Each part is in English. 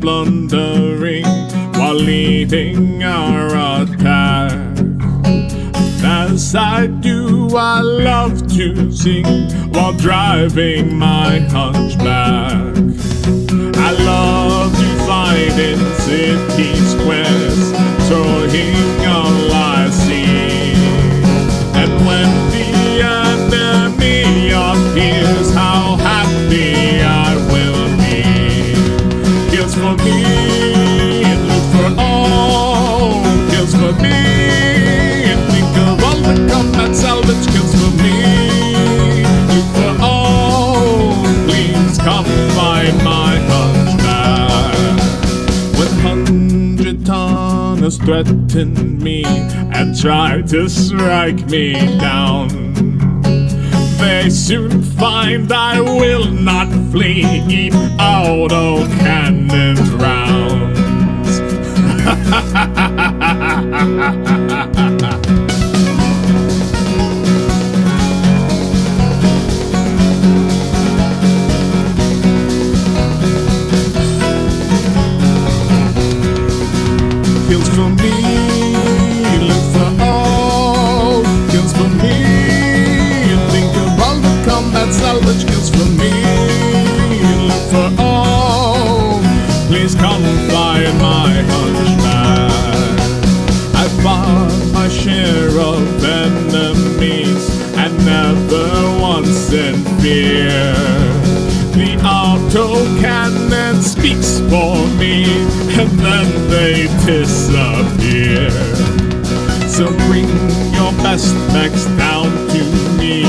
blundering while leading our attack. As I do, I love to sing while driving my hunchback. I love to fight in city squares, towing all I see. And when the enemy appears, how happy I will be. Kills for me, look for all, kills for me, and think of all the combat salvage kills for me. Look for all, please come find my hunchback. When 100 tonners threaten me and try to strike me down, they soon find I will not flee auto cannon rounds. Kills for me, look for all, kills for me, and think of all the combat salvage kills for me, look for all, please come find my hunchback. I fought my share of enemies and never once in fear. The autocannon speaks for me, and then they disappear. So bring your best mechs down to me,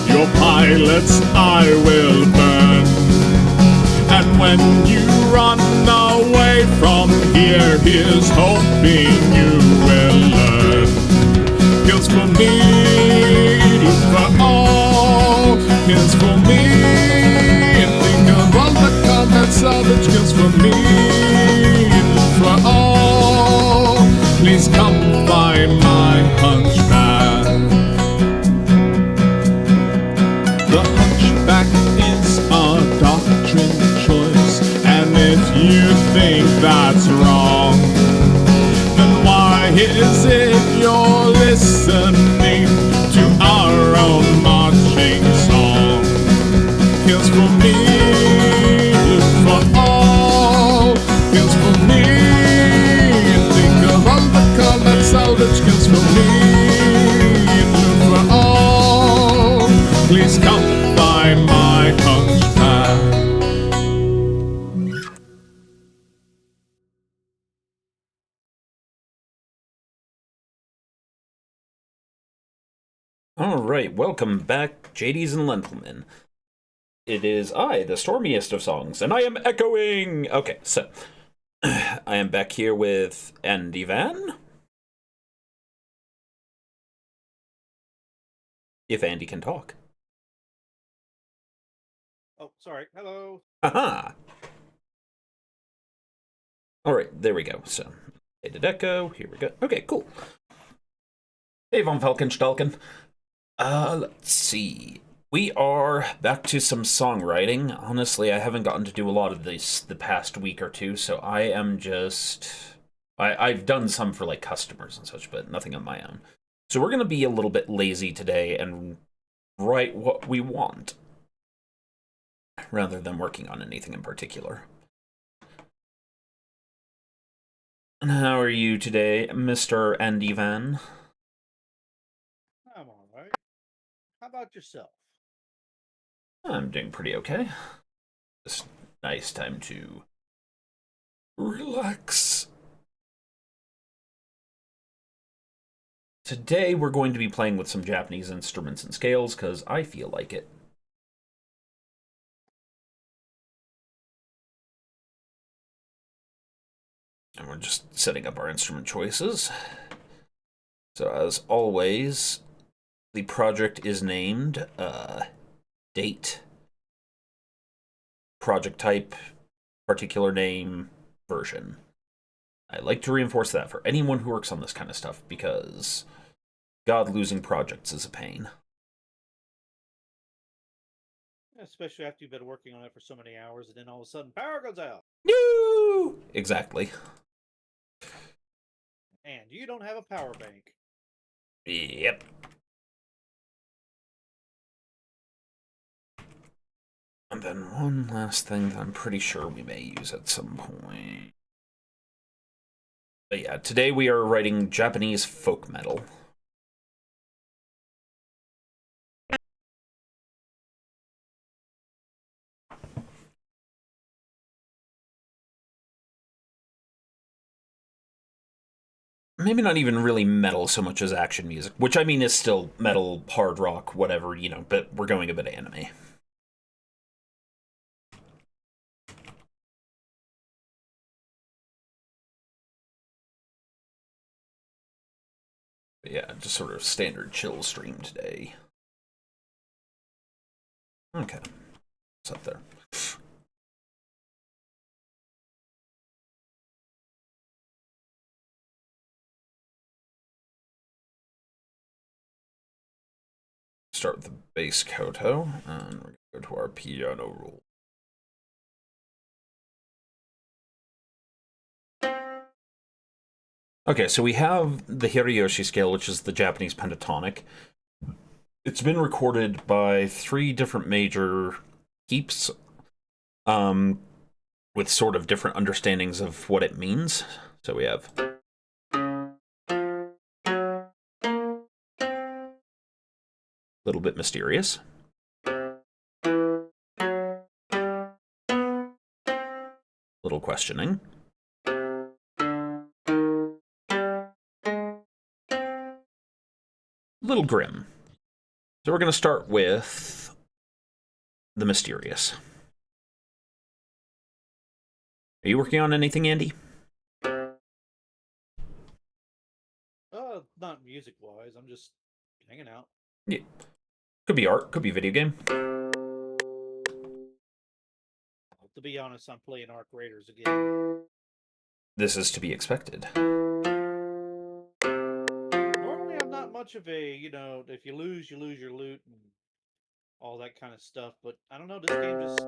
your pilots I will burn. And when you run away from here, here's hoping you will learn. Kills for me, look for all, kills for me. Salvage kills for me, for all. Please come find my hunchback. The hunchback is a doctrine choice, and if you think that's wrong, then why is it you're listening to our own marching song? Kills for me. For all, kills for me, and think of all the combat salvage kills for me, and for all, please come find my hunchback. Alright, welcome back, JDs and Lentlemen. It is I, the stormiest of songs, and I am echoing! Okay, so, I am back here with Andy Van. If Andy can talk. Oh, sorry. Hello. Aha! Alright, there we go. So, Data Deco, here we go. Okay, cool. Hey, Von Falkenstalken. Let's see. We are back to some songwriting. Honestly, I haven't gotten to do a lot of this the past week or two, so I am just... I've done some for, like, customers and such, but nothing on my own. So we're going to be a little bit lazy today and write what we want, rather than working on anything in particular. And how are you today, Mr. Andy Van? I'm all right. How about yourself? I'm doing pretty okay. It's a nice time to relax. Today we're going to be playing with some Japanese instruments and scales, because I feel like it. And we're just setting up our instrument choices. So as always, the project is named date, project type, particular name, version. I like to reinforce that for anyone who works on this kind of stuff, because God, losing projects is a pain. Especially after you've been working on it for so many hours and then all of a sudden power goes out. No! Exactly. And you don't have a power bank. Yep. And then one last thing that I'm pretty sure we may use at some point. But yeah, today we are writing Japanese folk metal. Maybe not even really metal so much as action music, which I mean is still metal, hard rock, whatever, you know, but we're going a bit anime. But yeah, just sort of standard chill stream today. Okay. What's up there? Start with the bass koto, and we're going to go to our piano roll. Okay, so we have the Hirayoshi scale, which is the Japanese pentatonic. It's been recorded by 3 different major keeps, with sort of different understandings of what it means. So we have a little bit mysterious, little questioning, little grim. So we're going to start with the mysterious. Are you working on anything, Andy? Not music wise. I'm just hanging out. Yeah. Could be art, could be video game. To be honest, I'm playing Arc Raiders again. This is to be expected. Normally, I'm not much of a, if you lose your loot and all that kind of stuff. But I don't know, this game just...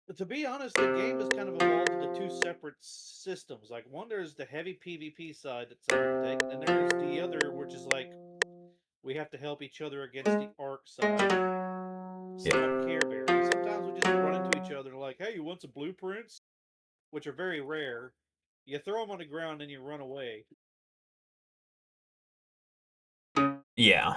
But to be honest, the game has kind of evolved into 2 separate systems. Like, one, there's the heavy PvP side that's undertaken, and then there's the other, which is like, we have to help each other against the Arc side. Somewhat Care Bear. Sometimes we just run into each other and like, hey, you want some blueprints? Which are very rare. You throw them on the ground and you run away. Yeah.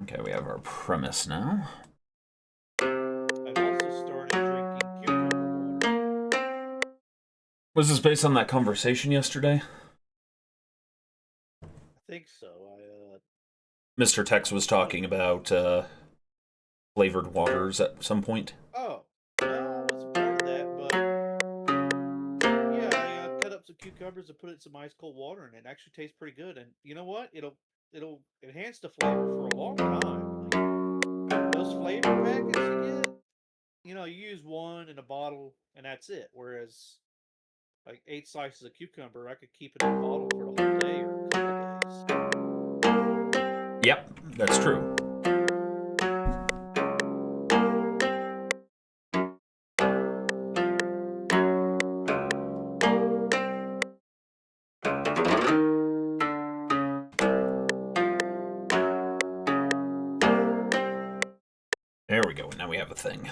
Okay, we have our premise now. I've also started drinking cucumber water. Was this based on that conversation yesterday? I think so. Mr. Tex was talking about flavored waters at some point. Oh, no, I wasn't part of that, but yeah, I cut up some cucumbers and put it in some ice cold water, and it actually tastes pretty good. And you know what? It'll enhance the flavor for a long time. Like, those flavor packets you get, you use one in a bottle and that's it. Whereas, like 8 slices of cucumber, I could keep it in a bottle for the whole day or a couple days. Yep, that's true. There we go. Now we have a thing.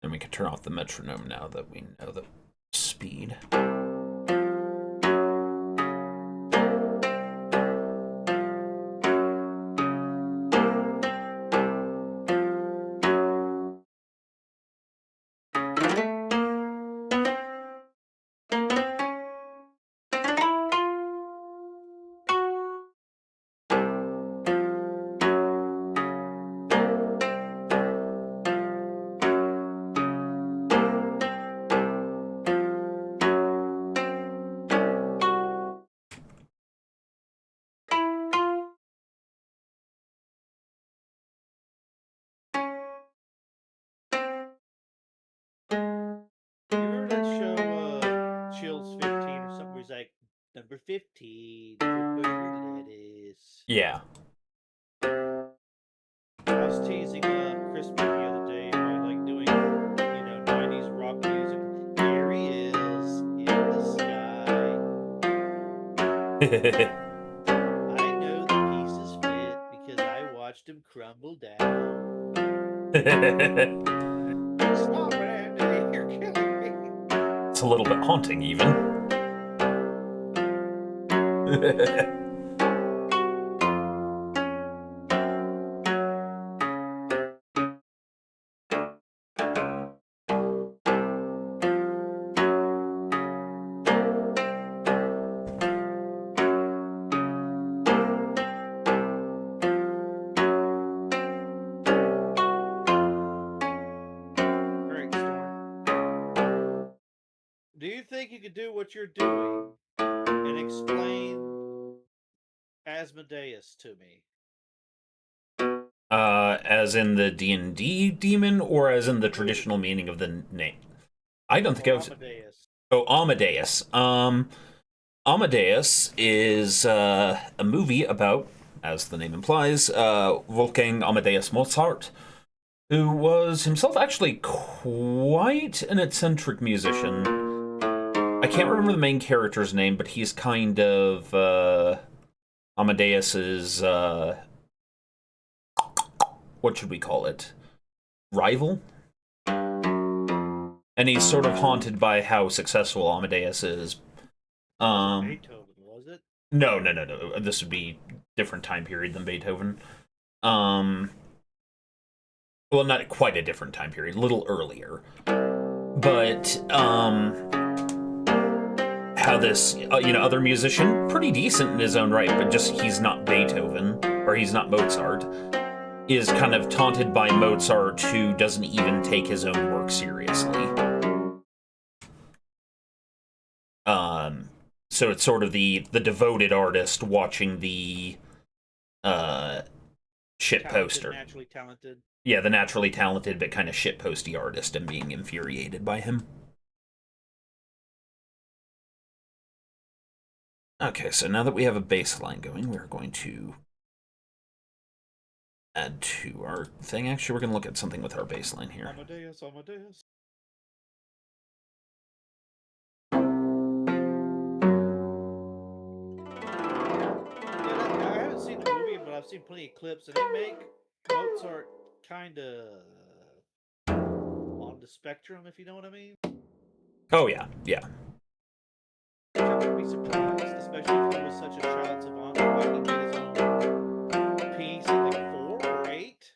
And we can turn off the metronome now that we know the speed. Number 15, Footburger Lettuce. Yeah. I was teasing Crispy the other day about like doing, 90s rock music. Here he is in the sky. I know the pieces fit because I watched him crumble down. Stop it, Andy! You're killing me. It's a little bit haunting, even. Great Storm. Do you think you could do what you're doing and explain Asmodeus to me? As in the D&D demon, or as in the traditional meaning of the name? I don't think I was... Amadeus. Oh, Amadeus. Amadeus is a movie about, as the name implies, Wolfgang Amadeus Mozart, who was himself actually quite an eccentric musician. I can't remember the main character's name, but he's kind of Amadeus's what should we call it? Rival? And he's sort of haunted by how successful Amadeus is. Beethoven, was it? No. This would be different time period than Beethoven. Well, not quite a different time period, a little earlier. But, how this, other musician, pretty decent in his own right, but just he's not Beethoven, or he's not Mozart, is kind of taunted by Mozart, who doesn't even take his own work seriously. So it's sort of the devoted artist watching the shit poster. Naturally talented. Yeah, the naturally talented but kind of shit posty artist and being infuriated by him. Okay, so now that we have a baseline going, we're going to add to our thing. Actually, we're going to look at something with our baseline here. Amadeus. I haven't seen the movie, but I've seen plenty of clips, and they make Mozart kind of on the spectrum, if you know what I mean. Oh, yeah. I would be surprised, especially if he was such a child savant. Why he get his own piece in like 4 or 8?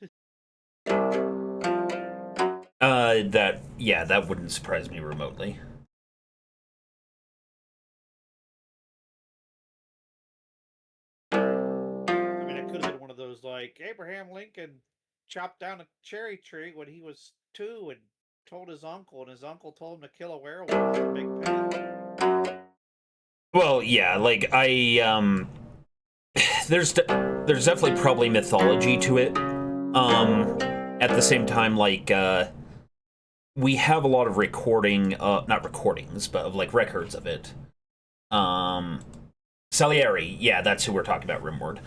That wouldn't surprise me remotely. I mean, it could have been one of those like Abraham Lincoln chopped down a cherry tree when he was 2 and told his uncle, and his uncle told him to kill a werewolf to make penny. Well, yeah, like there's definitely probably mythology to it. At the same time, like we have a lot of not recordings, but of like records of it. Salieri, yeah, that's who we're talking about, Rimward.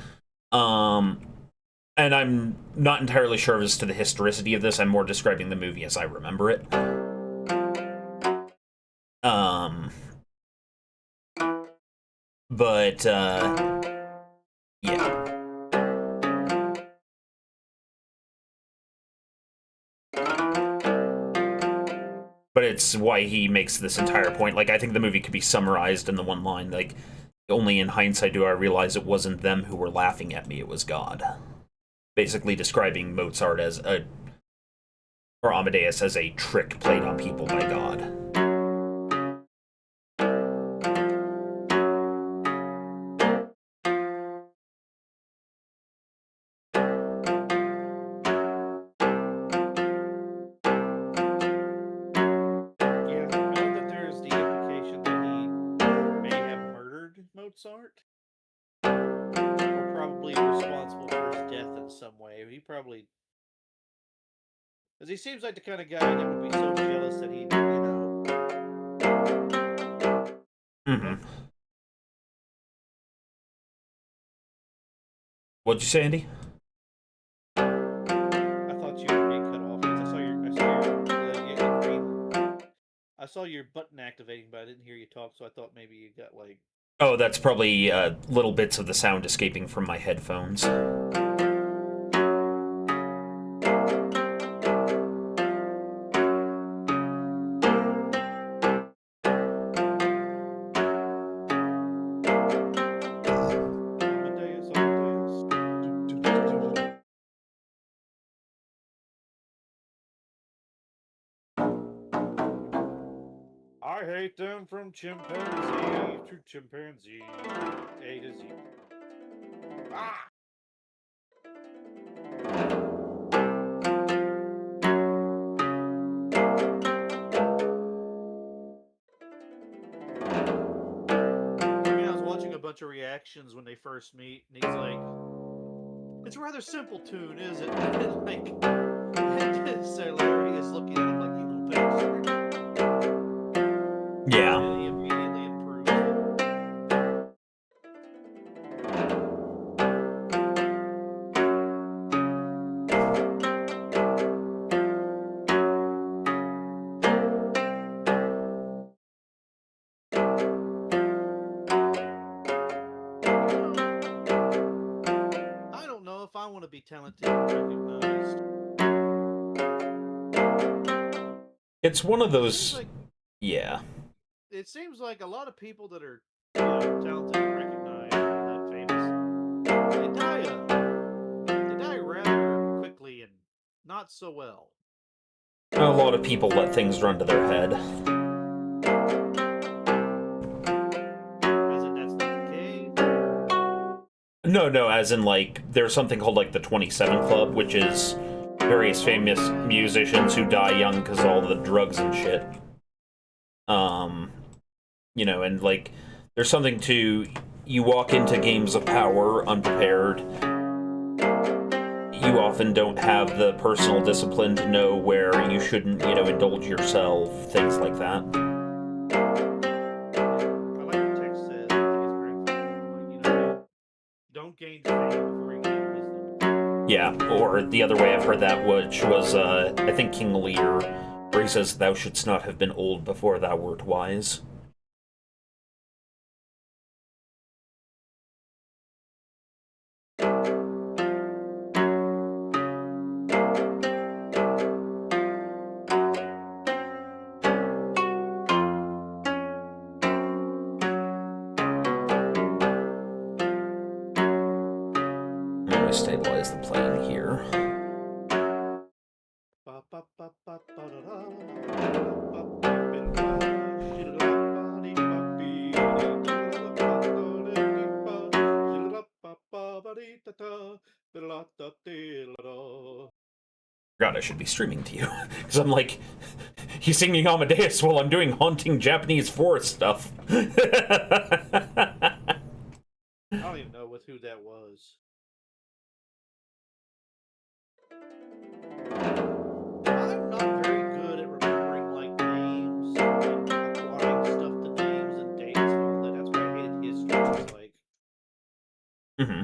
And I'm not entirely sure as to the historicity of this. I'm more describing the movie as I remember it. But, yeah. But it's why he makes this entire point. Like, I think the movie could be summarized in the one line, like, only in hindsight do I realize it wasn't them who were laughing at me, it was God. Basically describing Mozart as or Amadeus as a trick played on people by God. Mozart, or probably responsible for his death in some way. He probably, because he seems like the kind of guy that would be so jealous that he, Mm-hmm. What'd you say, Andy? I thought you were being cut off because I saw your button activating, but I didn't hear you talk, so I thought maybe you got like. Oh, that's probably little bits of the sound escaping from my headphones. Amadeus, Amadeus. I hate them from chimpanzee to chimpanzee, A to Z. Ah! I was watching a bunch of reactions when they first meet, and he's like, "It's a rather simple tune, is it?" And like, and so Larry is looking at him like, "You little bastard." Yeah. And he immediately improves it. I don't know if I want to be talented and recognized. It's one of It those. seems like Yeah. it seems like a lot of people that are, you know, talented and recognized and that famous, they die rather quickly and not so well. A lot of people let things run to their head. As in, that's not the case. No, as in, like, there's something called, like, the 27 Club, which is various famous musicians who die young because of all the drugs and shit. You know, and, like, there's something to... You walk into games of power unprepared. You often don't have the personal discipline to know where you shouldn't, you know, indulge yourself, things like that. I like what Tex says. I think it's great. Like, you know, don't gain fame before you gain wisdom. Yeah, or the other way I've heard that, which was, I think King Lear, where he says, "Thou shouldst not have been old before thou wert wise." Let me stabilize the plane here. God, I should be streaming to you. Because I'm like, he's singing Amadeus while I'm doing haunting Japanese forest stuff. I don't even know who that was. I'm not very good at remembering like names and applying stuff to names and dates and all that. That's why I hated history. It's like, Mm-hmm.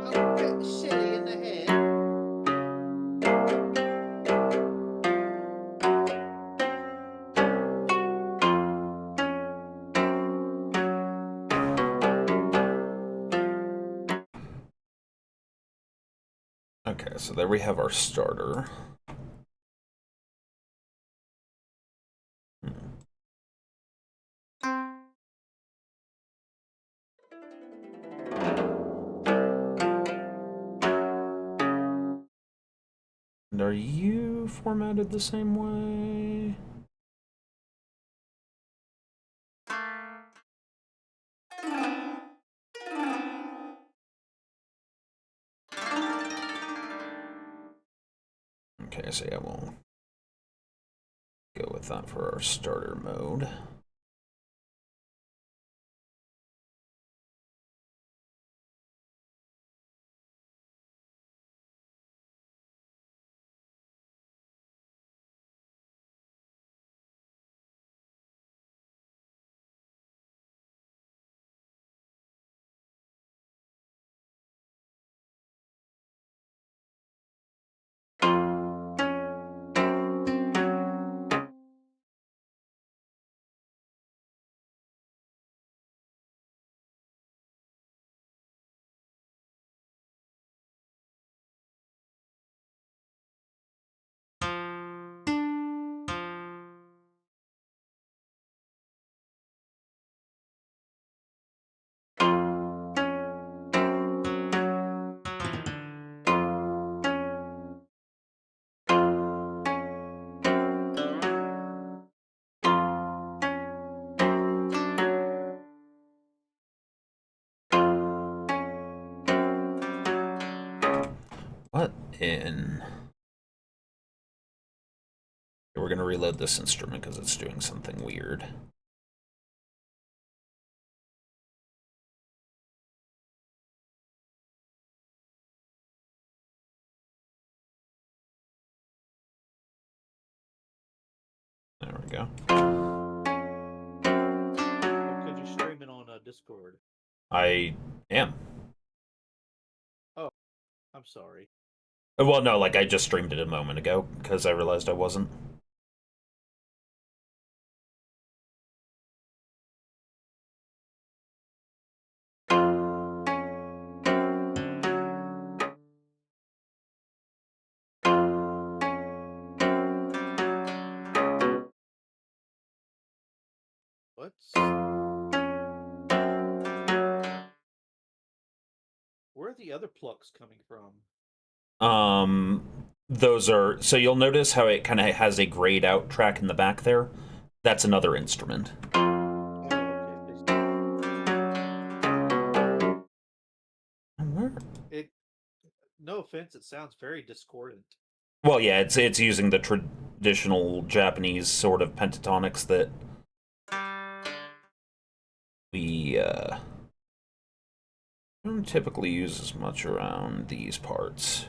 I'm a bit shitty in the head. Okay, so there we have our starter. And are you formatted the same way? Okay, so yeah, we'll go with that for our starter mode. in. We're going to reload this instrument because it's doing something weird. There we go. Could you stream it on Discord? I am. Oh, I'm sorry. Well, no, like I just streamed it a moment ago because I realized I wasn't. Where are the other plucks coming from? Those are, so you'll notice how it kind of has a grayed out track in the back there. That's another instrument. Oh, okay. No offense, it sounds very discordant. Well, yeah, it's using the traditional Japanese sort of pentatonics that we don't typically use as much around these parts.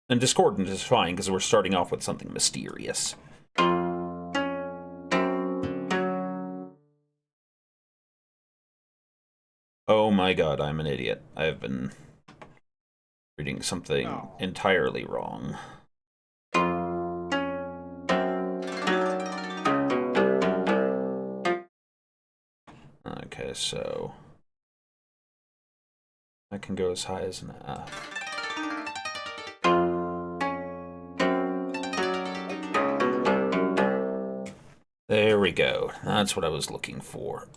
And discordant is fine because we're starting off with something mysterious. Oh my god, I'm an idiot. I've been reading something entirely wrong. Okay, so I can go as high as an F. There we go. That's what I was looking for.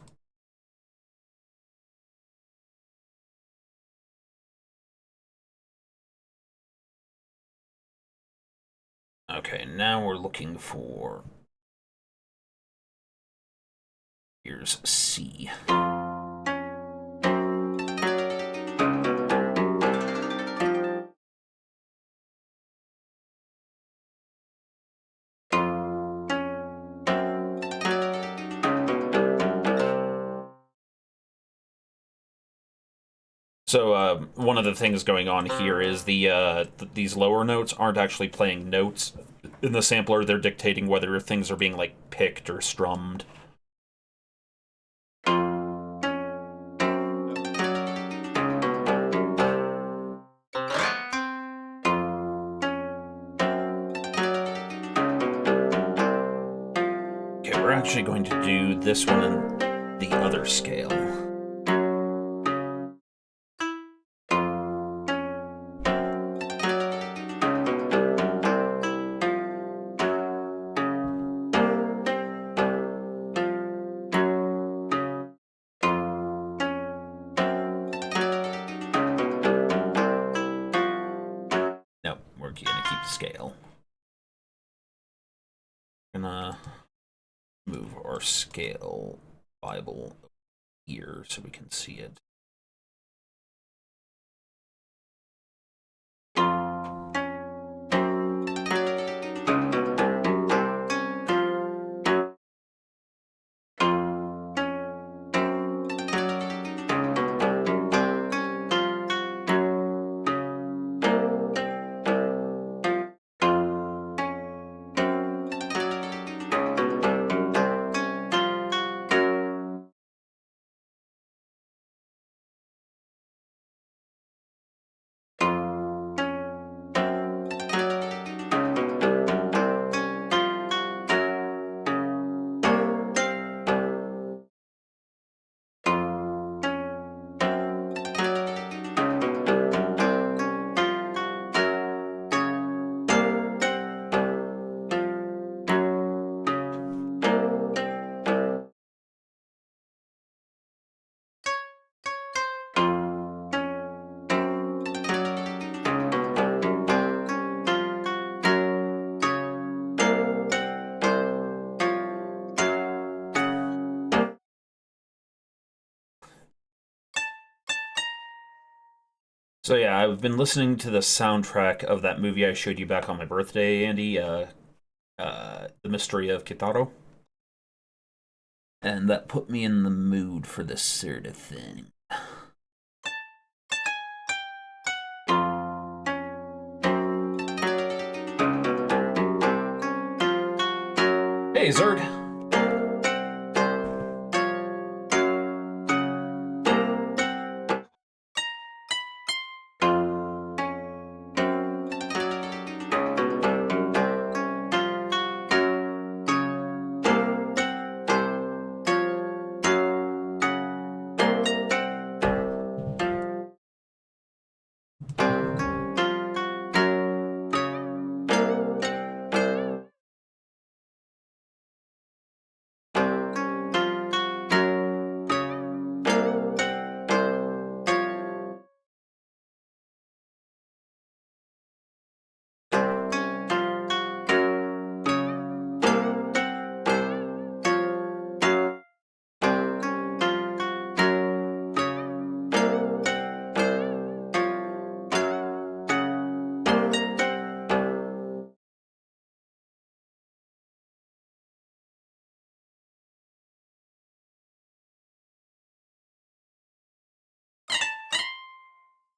Okay, now we're looking for... Here's C. So one of the things going on here is these lower notes aren't actually playing notes in the sampler. They're dictating whether things are being like picked or strummed. Okay, we're actually going to do this one in the other scale. Nope, we're gonna keep the scale. Gonna move our scale Bible here so we can see it. So yeah, I've been listening to the soundtrack of that movie I showed you back on my birthday, Andy. The Mystery of Kitaro, and that put me in the mood for this sort of thing. Hey, Zerg.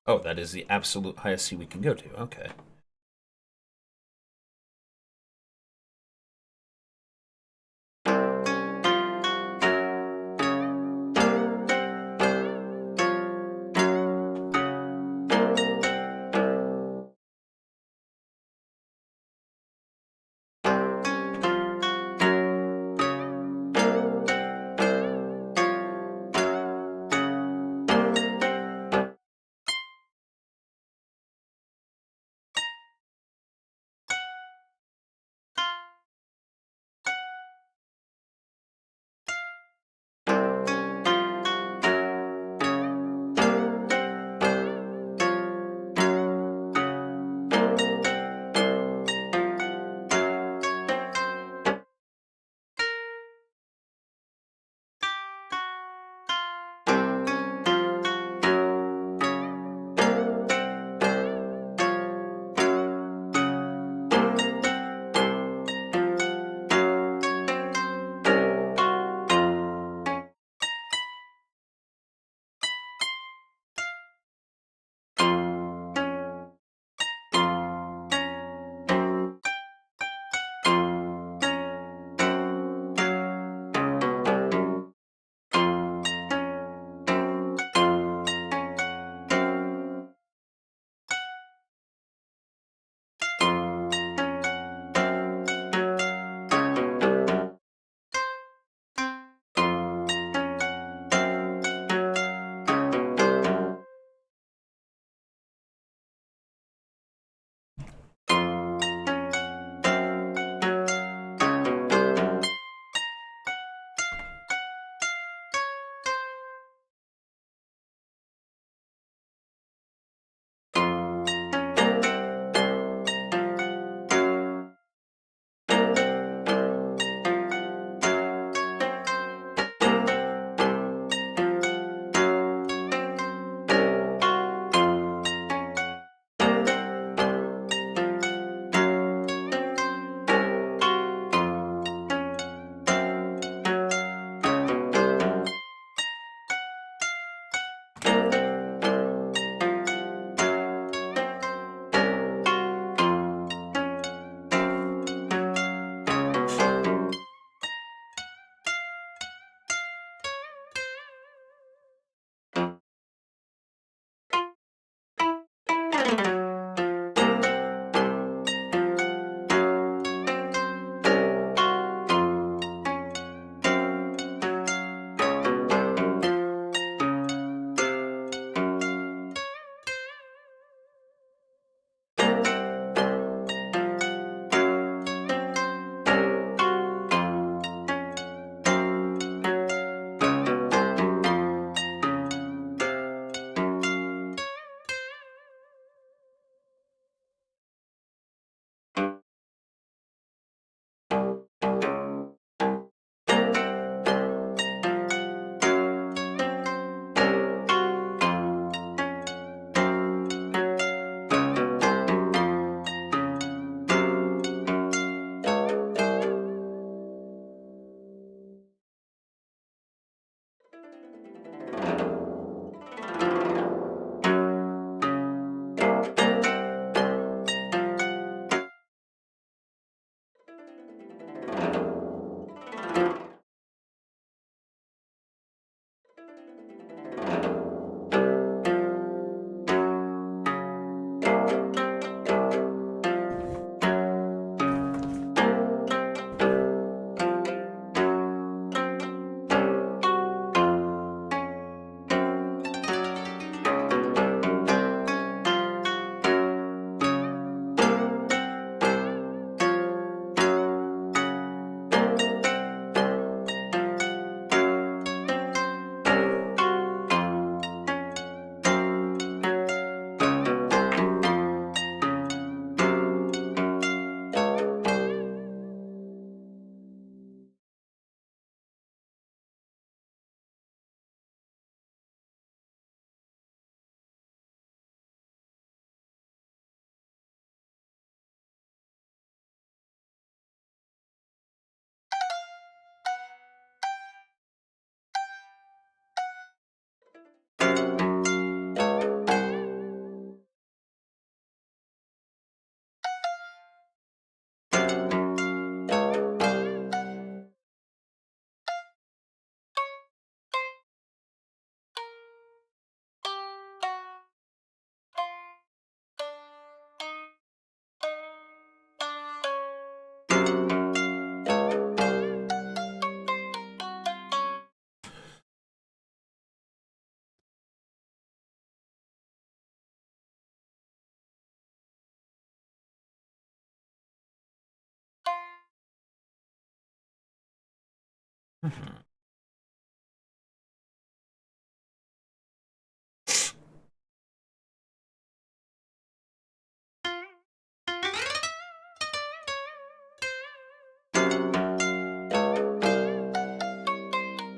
Oh, that is the absolute highest C we can go to. Okay.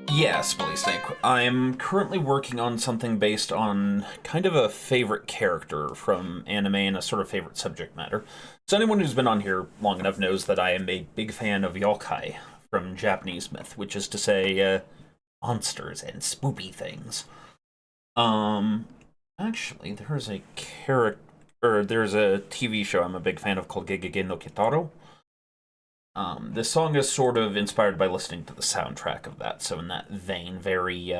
Yes, Billy Snake. I'm currently working on something based on kind of a favorite character from anime and a sort of favorite subject matter. So anyone who's been on here long enough knows that I am a big fan of yokai from Japanese myth, which is to say, monsters and spoopy things. Actually, there's a character, or there's a TV show I'm a big fan of called Gegege no Kitaro. This song is sort of inspired by listening to the soundtrack of that, so in that vein, very,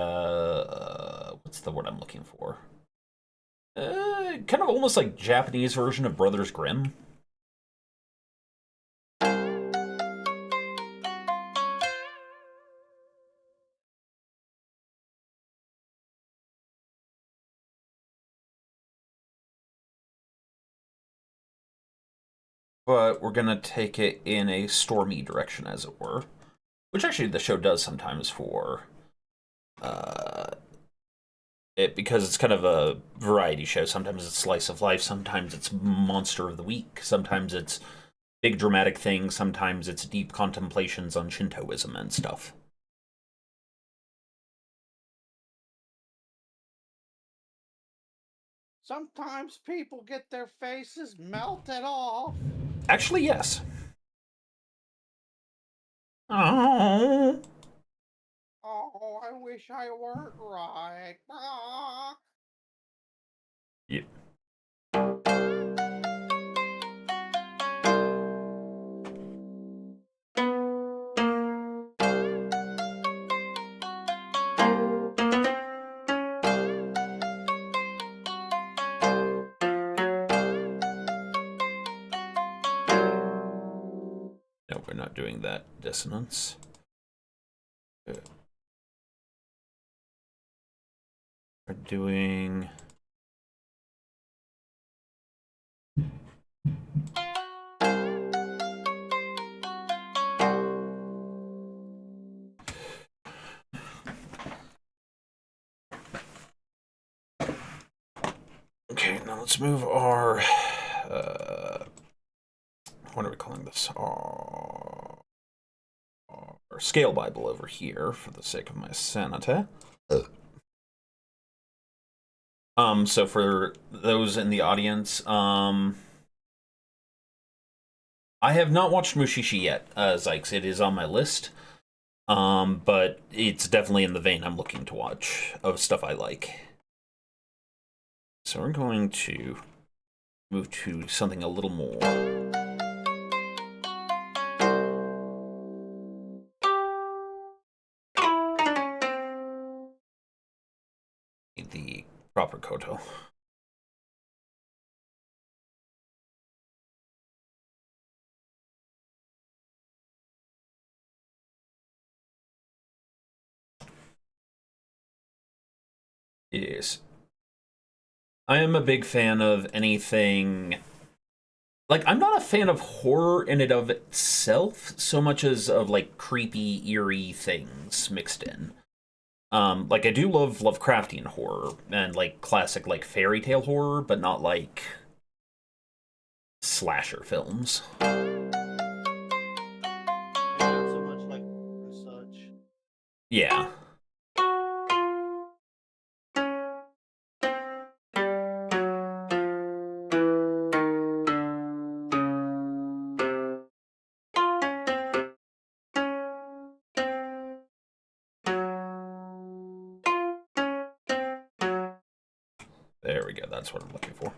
what's the word I'm looking for? Kind of almost like Japanese version of Brothers Grimm. But we're gonna take it in a stormy direction, as it were. Which actually the show does sometimes for it, because it's kind of a variety show. Sometimes it's slice of life, sometimes it's monster of the week, sometimes it's big dramatic things, sometimes it's deep contemplations on Shintoism and stuff. Sometimes people get their faces melted off. Actually, yes. Oh. Oh, I wish I weren't right. Ah. Yeah. No, we're not doing that dissonance. We're doing... Okay, now let's move our... what are we calling this? Our scale Bible over here, for the sake of my sanity. So for those in the audience, I have not watched Mushishi yet, Zykes. It is on my list. But it's definitely in the vein I'm looking to watch of stuff I like. So we're going to move to something a little more. Proper Koto. Yes. I am a big fan of anything. Like, I'm not a fan of horror in and of itself so much as of like creepy, eerie things mixed in. Like I do love Lovecraftian horror and like classic like fairy tale horror, but not like slasher films. And not so much like such. Yeah. There we go. That's what I'm looking for.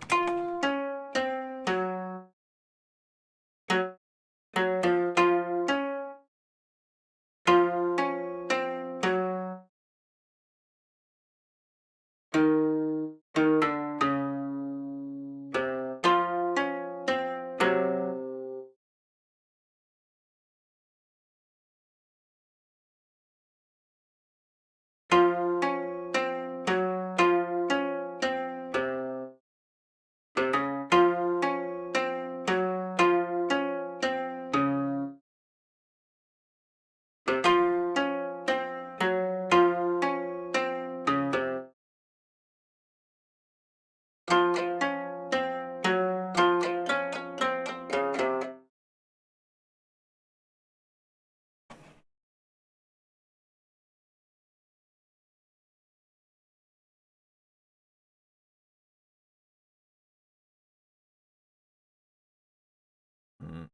Mm.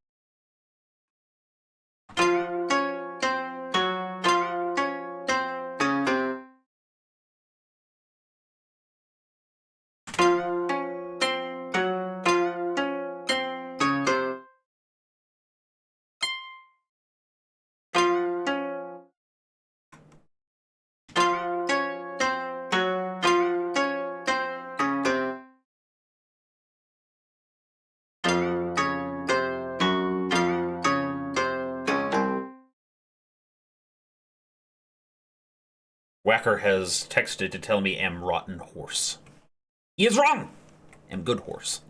Whacker has texted to tell me I'm rotten horse. He is wrong! I'm good horse.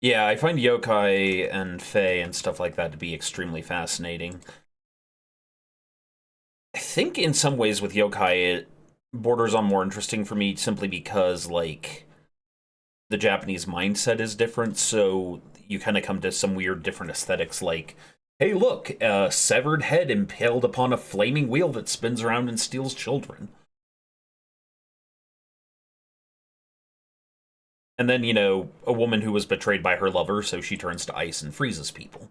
Yeah, I find yokai and fae and stuff like that to be extremely fascinating. I think in some ways with yokai it borders on more interesting for me simply because, like, the Japanese mindset is different, so you kind of come to some weird different aesthetics like, hey look, a severed head impaled upon a flaming wheel that spins around and steals children. And then, you know, a woman who was betrayed by her lover, so she turns to ice and freezes people.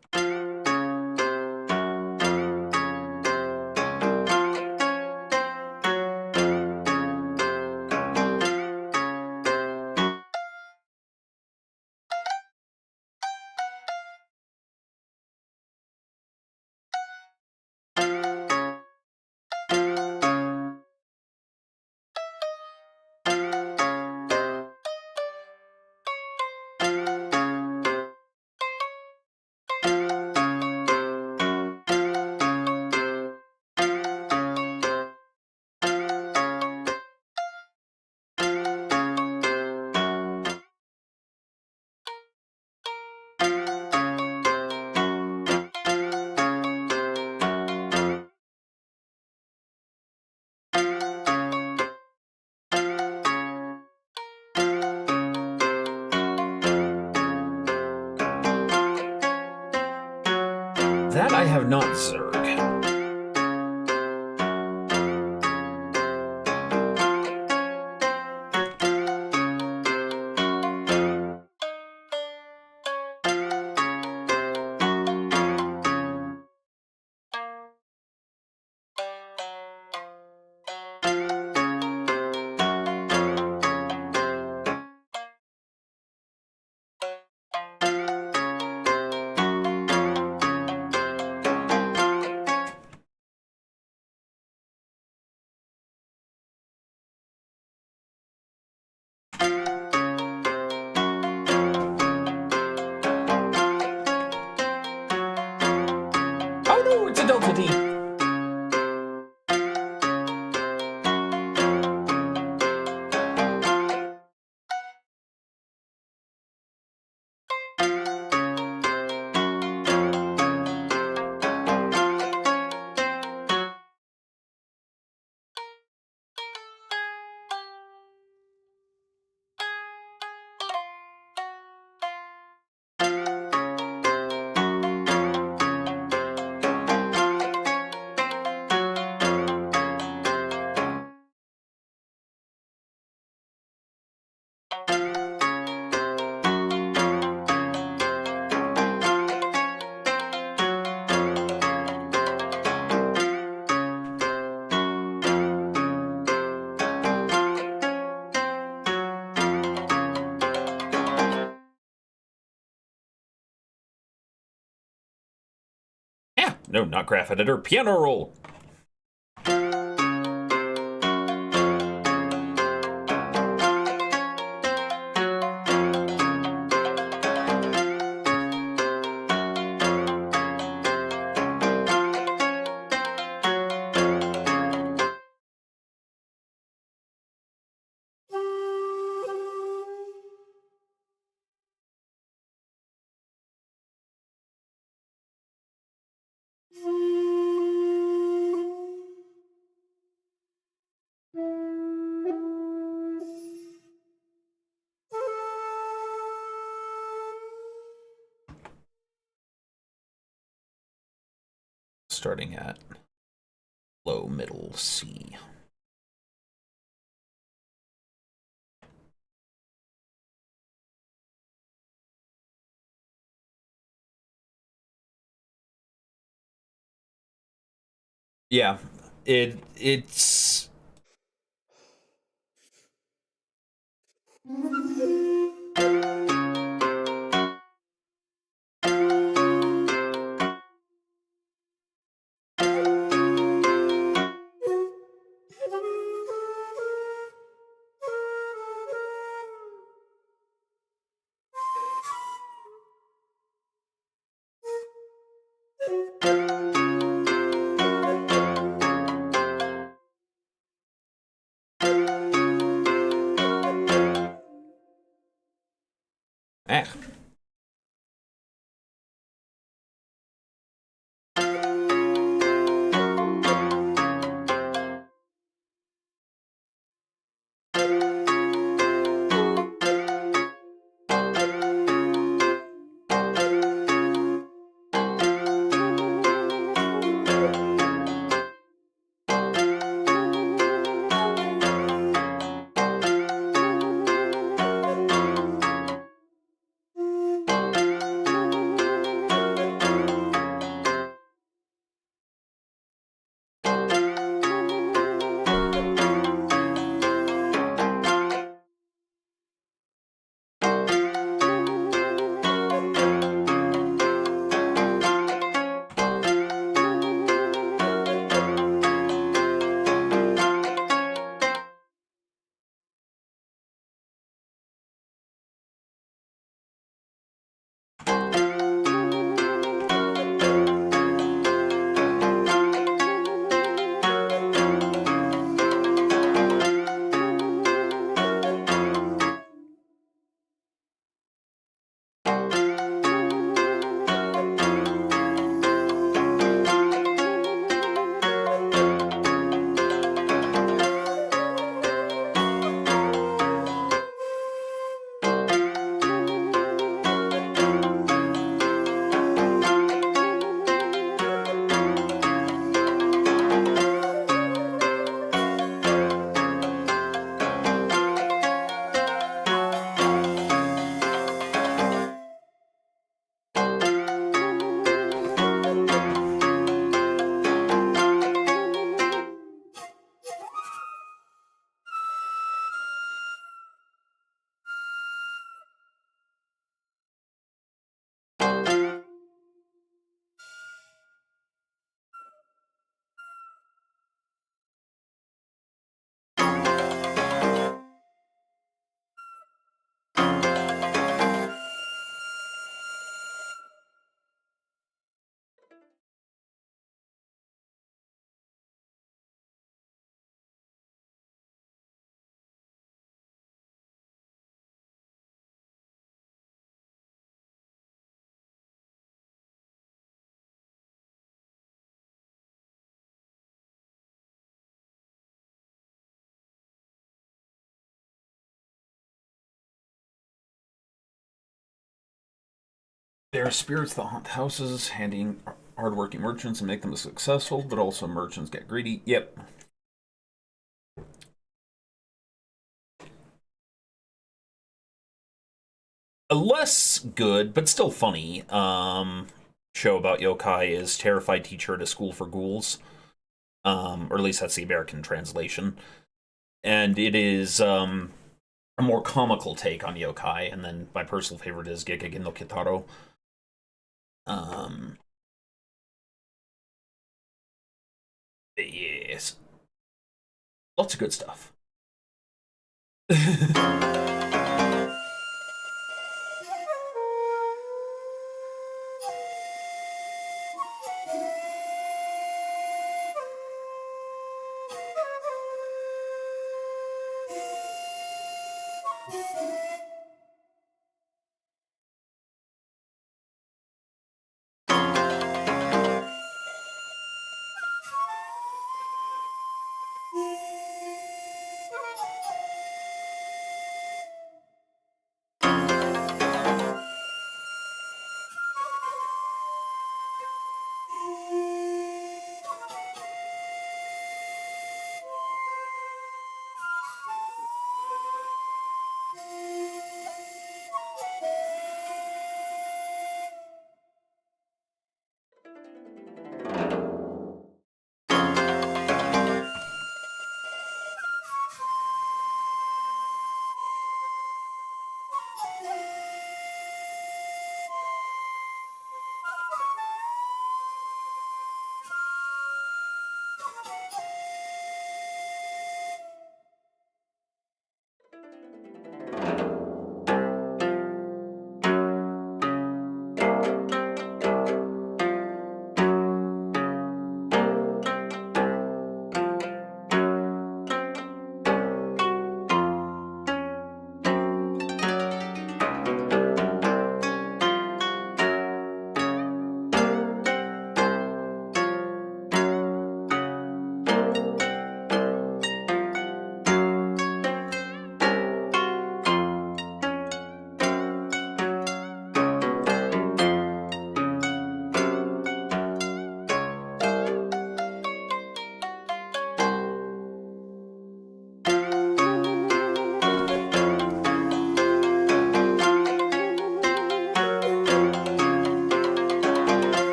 That I have not, Zerg. Oh no, it's a Delta T. Yeah, no, not graph editor, piano roll. Starting at low, middle, C. Yeah, it's eh. There are spirits that haunt houses, handing hardworking merchants and make them successful, but also merchants get greedy. Yep. A less good, but still funny, show about yokai is Terrified Teacher at a School for Ghouls. Or at least that's the American translation. And it is a more comical take on yokai, and then my personal favorite is Gegege no Kitaro. Yes. Lots of good stuff.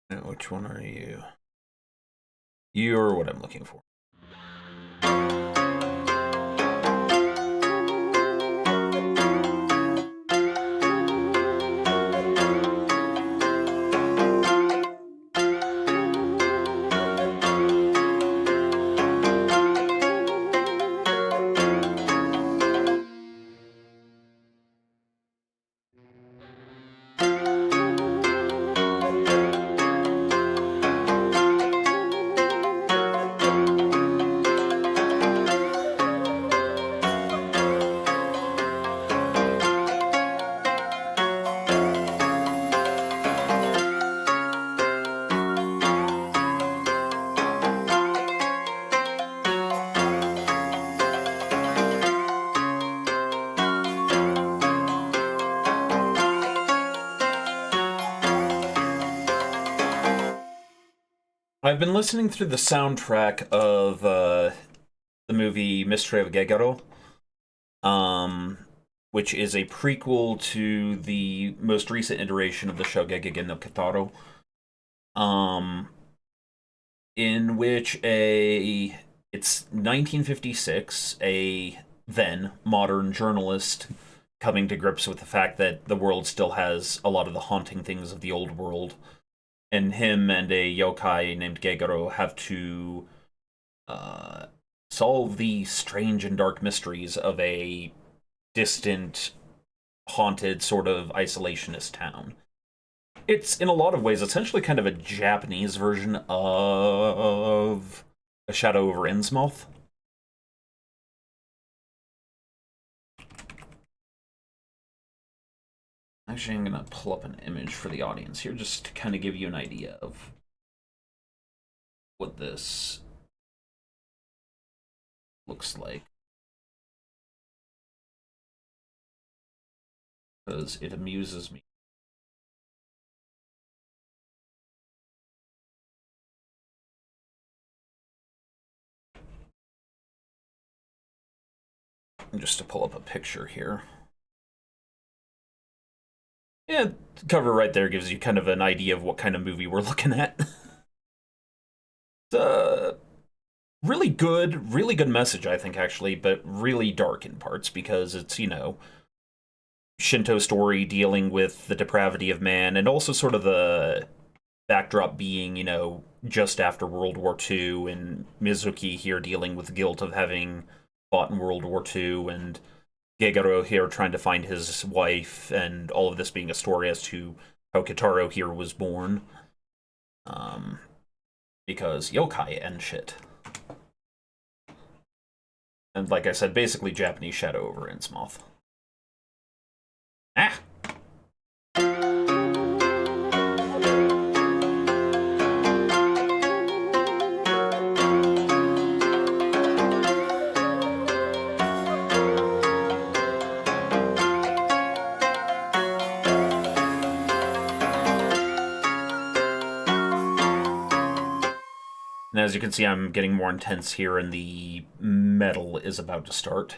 Now, which one are you? You're what I'm looking for. I've been listening through the soundtrack of the movie Mystery of Gegaro, which is a prequel to the most recent iteration of the show Gegege no Kitaro, in which it's 1956, a then modern journalist coming to grips with the fact that the world still has a lot of the haunting things of the old world, and him and a yokai named Gegaro have to solve the strange and dark mysteries of a distant, haunted, sort of isolationist town. It's, in a lot of ways, essentially kind of a Japanese version of A Shadow over Innsmouth. Actually, I'm gonna pull up an image for the audience here just to kind of give you an idea of what this looks like. Because it amuses me. Just to pull up a picture here. Yeah, the cover right there gives you kind of an idea of what kind of movie we're looking at. It's really good message, I think, actually, but really dark in parts because it's, you know, Shinto story dealing with the depravity of man, and also sort of the backdrop being, you know, just after World War II, and Mizuki here dealing with the guilt of having fought in World War II, and Gegoro here trying to find his wife, and all of this being a story as to how Kitaro here was born. Because yokai and shit. And like I said, basically Japanese Shadow over Innsmouth. Ah! And as you can see, I'm getting more intense here, and the metal is about to start.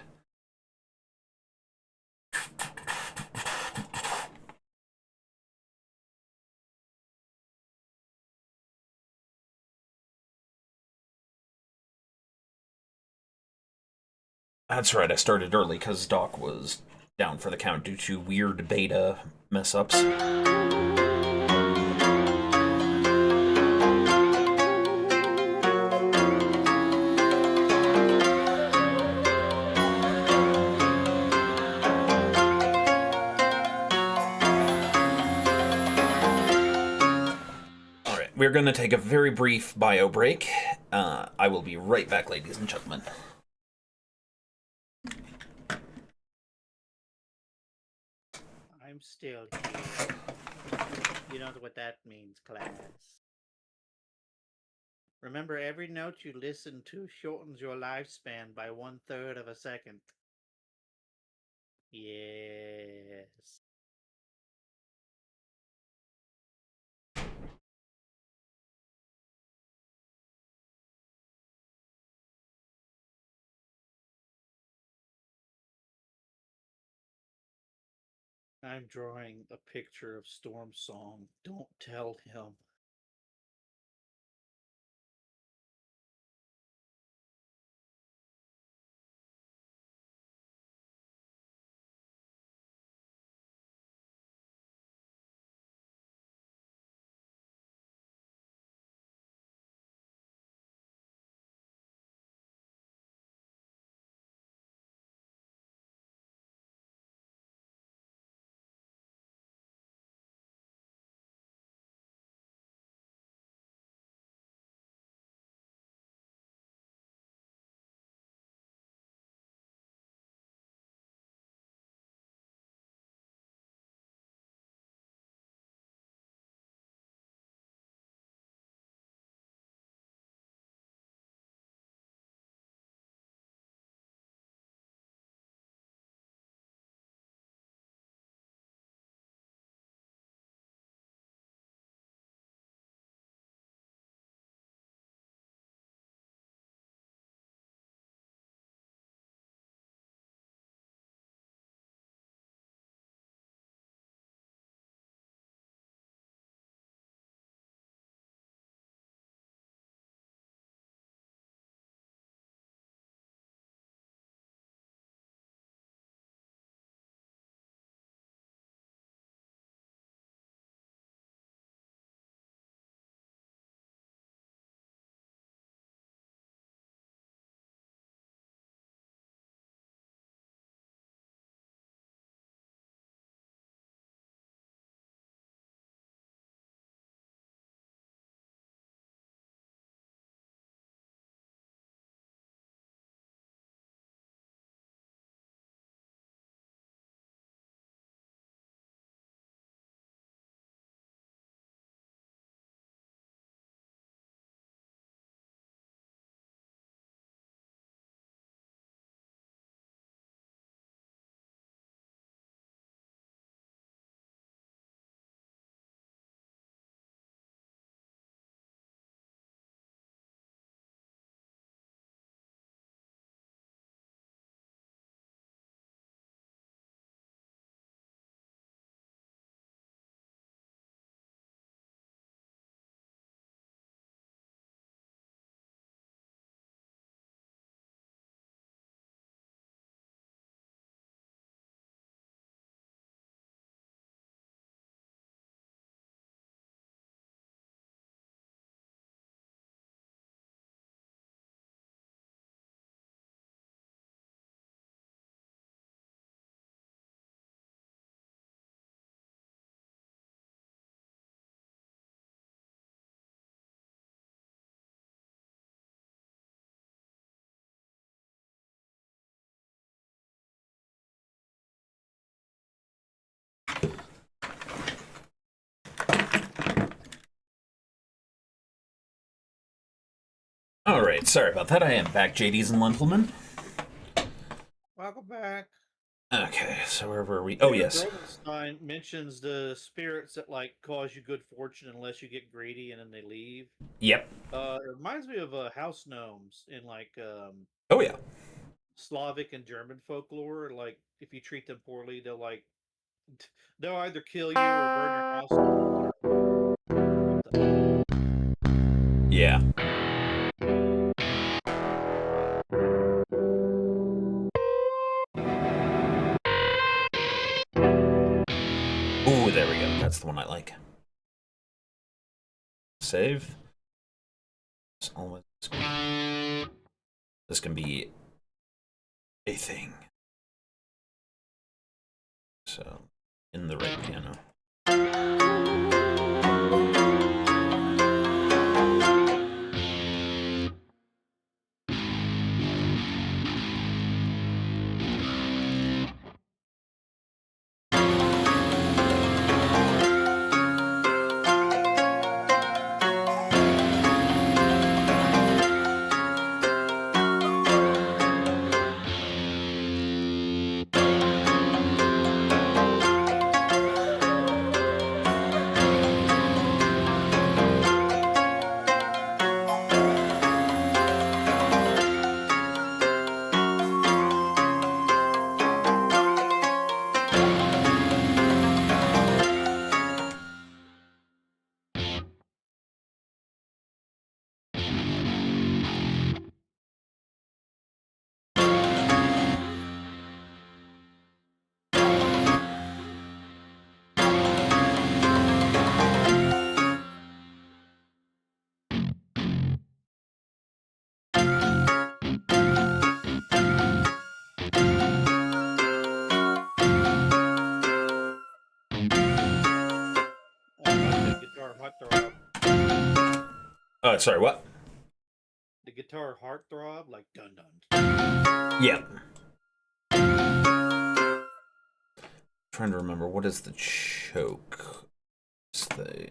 That's right, I started early because Doc was down for the count due to weird beta mess-ups. We're going to take a very brief bio break. I will be right back, ladies and gentlemen. I'm still here. You know what that means, class. Remember, every note you listen to shortens your lifespan by 1/3 of a second. Yes. I'm drawing a picture of Storm's song. Don't tell him. right, sorry about that. I am back, JDs and Lentilman. Welcome back. Okay, so where were we? Oh, yes. Groenstein mentions the spirits that like cause you good fortune unless you get greedy and then they leave. Yep. It reminds me of house gnomes in like Oh, yeah. Slavic and German folklore. Like if you treat them poorly, they'll either kill you or burn your house. Yeah. Ooh, there we go. That's the one I like. Save. This can be a thing. So, in the right piano. Guitar heartthrob. Sorry, what? The guitar heartthrob, like dun dun. Yeah. Trying to remember, what is the choke? It's the...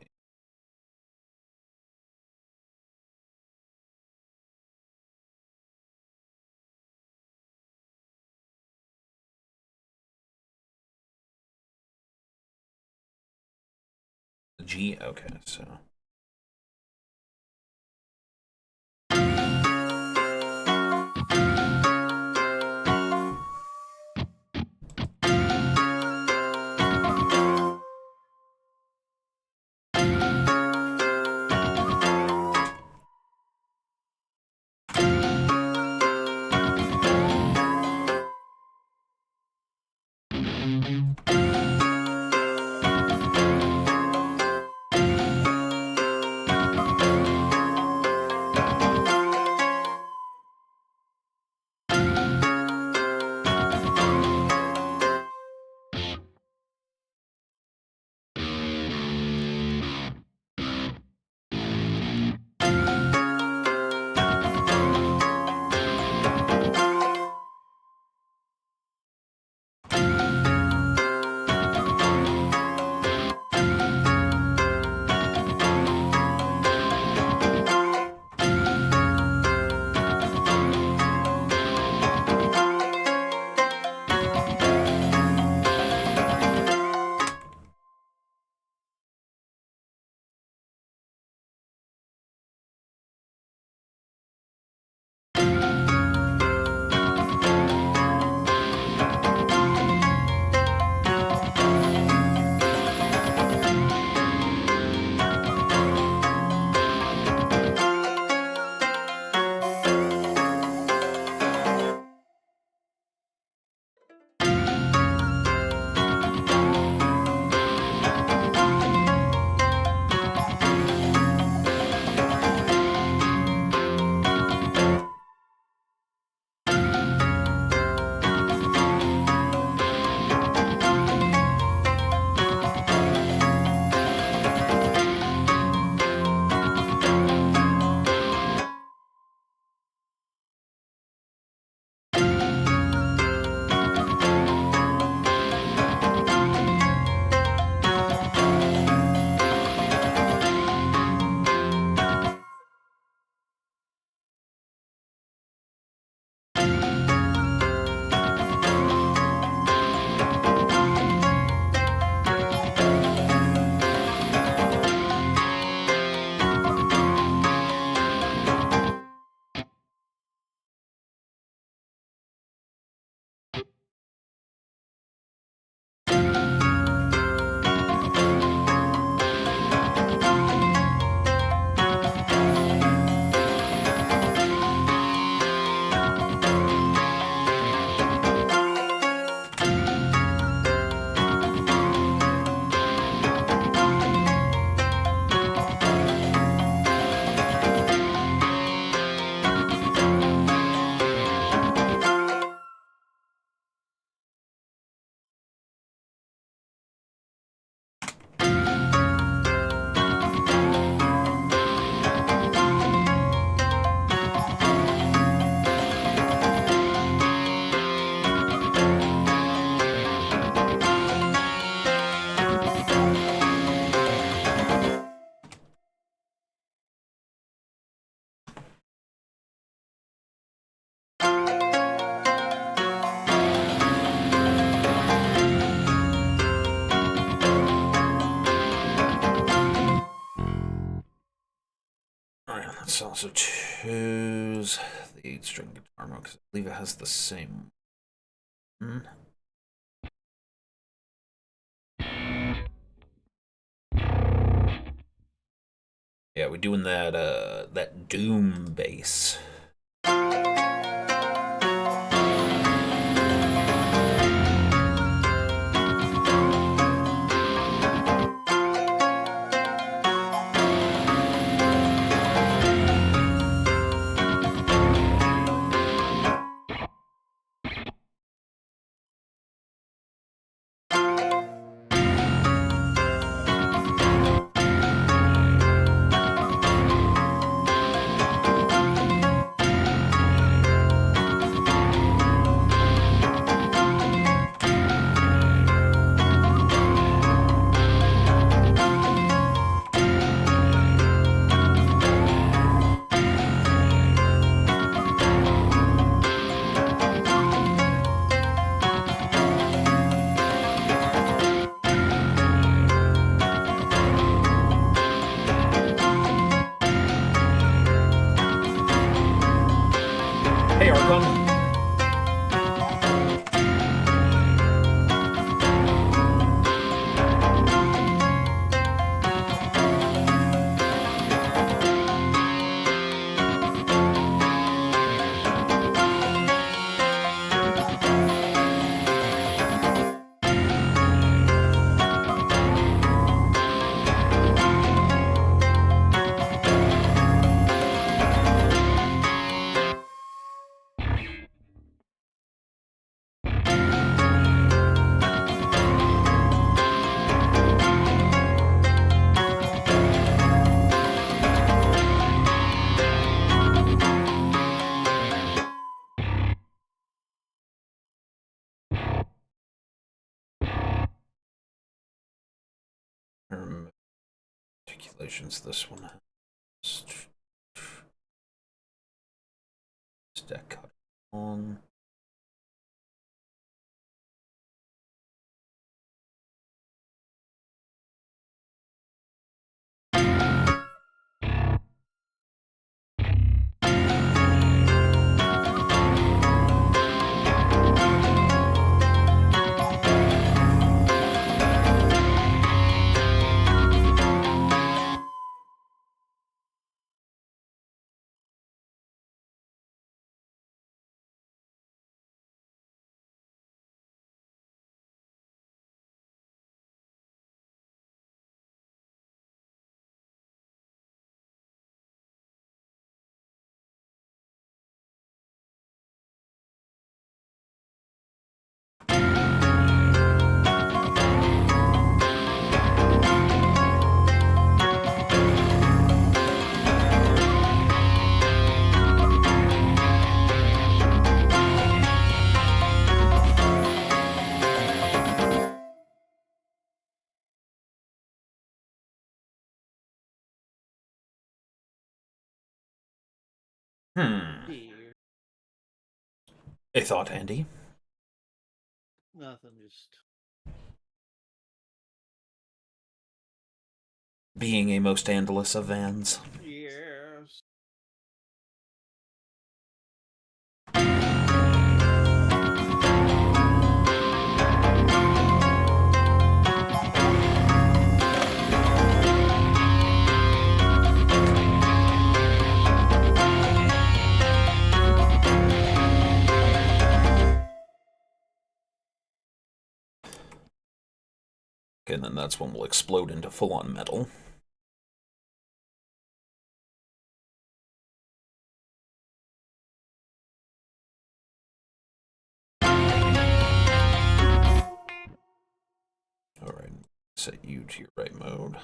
G? Okay, so... Let's also choose the 8-string guitar mode because I believe it has the same. Yeah, we're doing that doom bass. Hey, Archon. Articulations. This one has stack cut on. Dear. A thought, Andy? Nothing, just Being a most andalous of vans. yes. Okay, and then that's when we'll explode into full-on metal. Alright, set you to your right mode.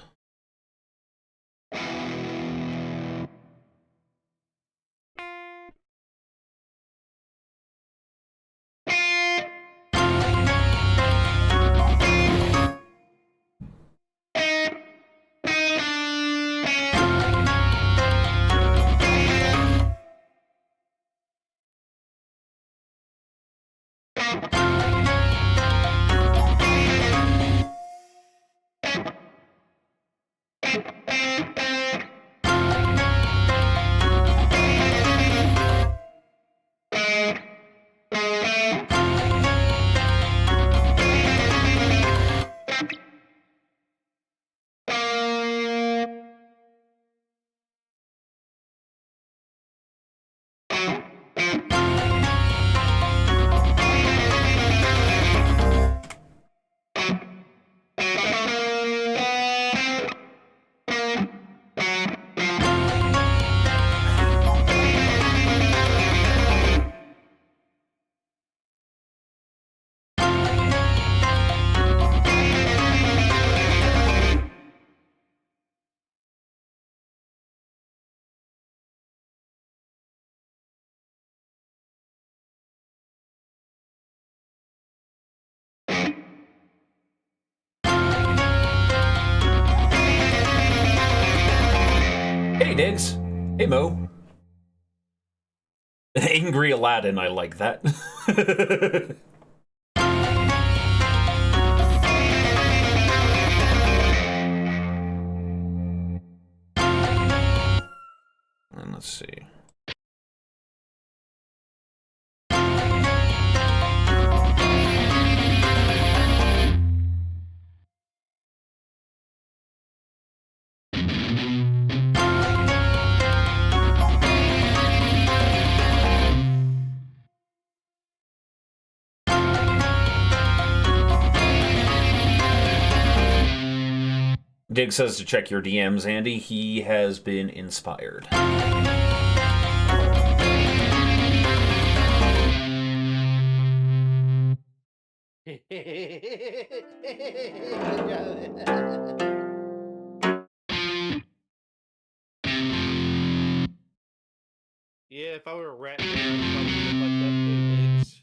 Diggs. Hey, Mo. Angry Aladdin, I like that. And let's see. Dig says to check your DMs, Andy. He has been inspired. Yeah, if I were a rat bear, I'd probably look like that too, Diggs.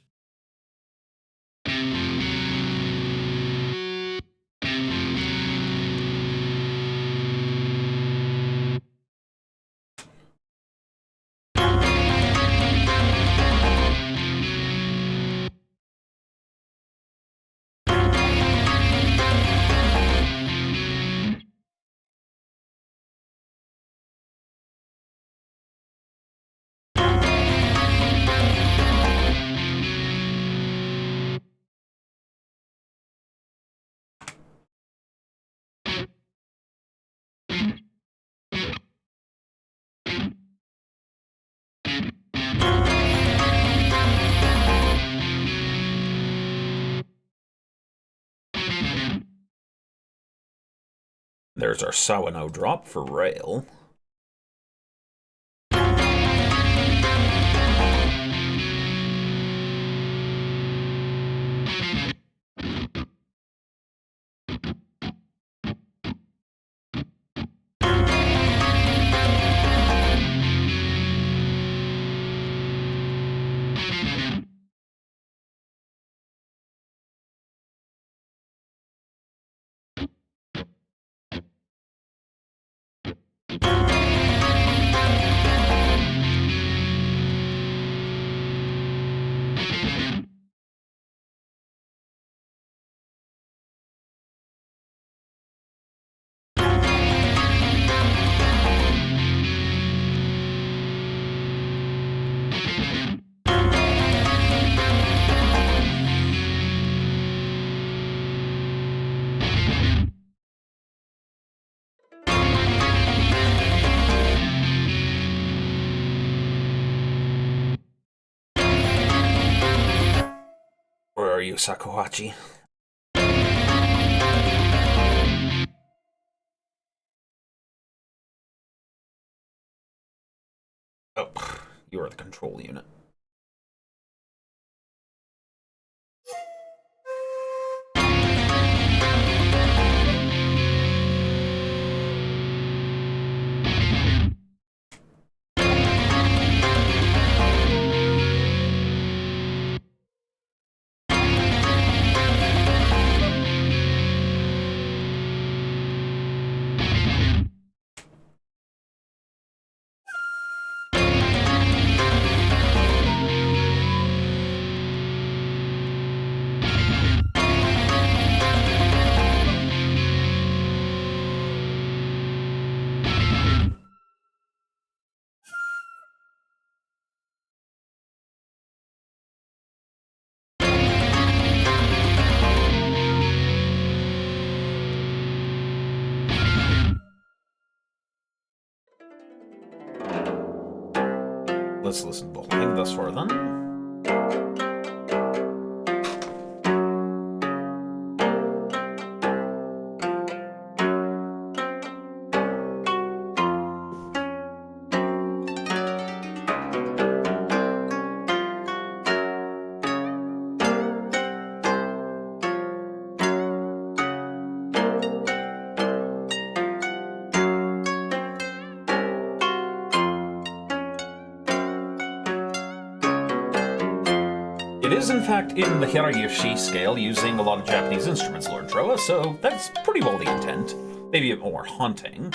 There's our Sawano drop for Rail. Where are you, Sakuhachi? Oh, you are the control unit. Let's listen to the whole thing thus far then. It is, in fact, in the Hirayoshi scale, using a lot of Japanese instruments, Lord Troa, so that's pretty well the intent. Maybe a bit more haunting.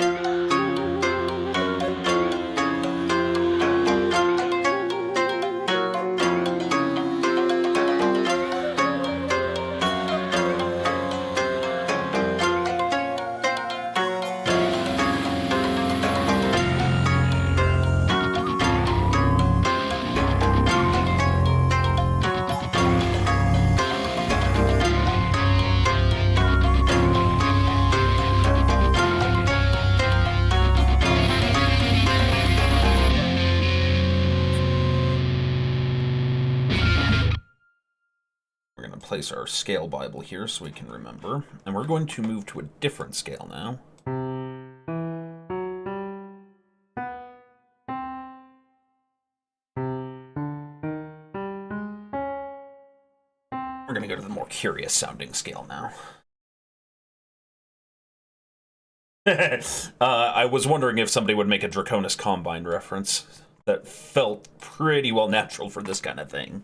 replace our scale Bible here so we can remember. And we're going to move to a different scale now. We're going to go to the more curious sounding scale now. I was wondering if somebody would make a Draconis Combine reference. That felt pretty well natural for this kind of thing.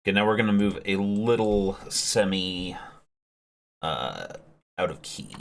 Okay, now we're going to move a little semi out of key.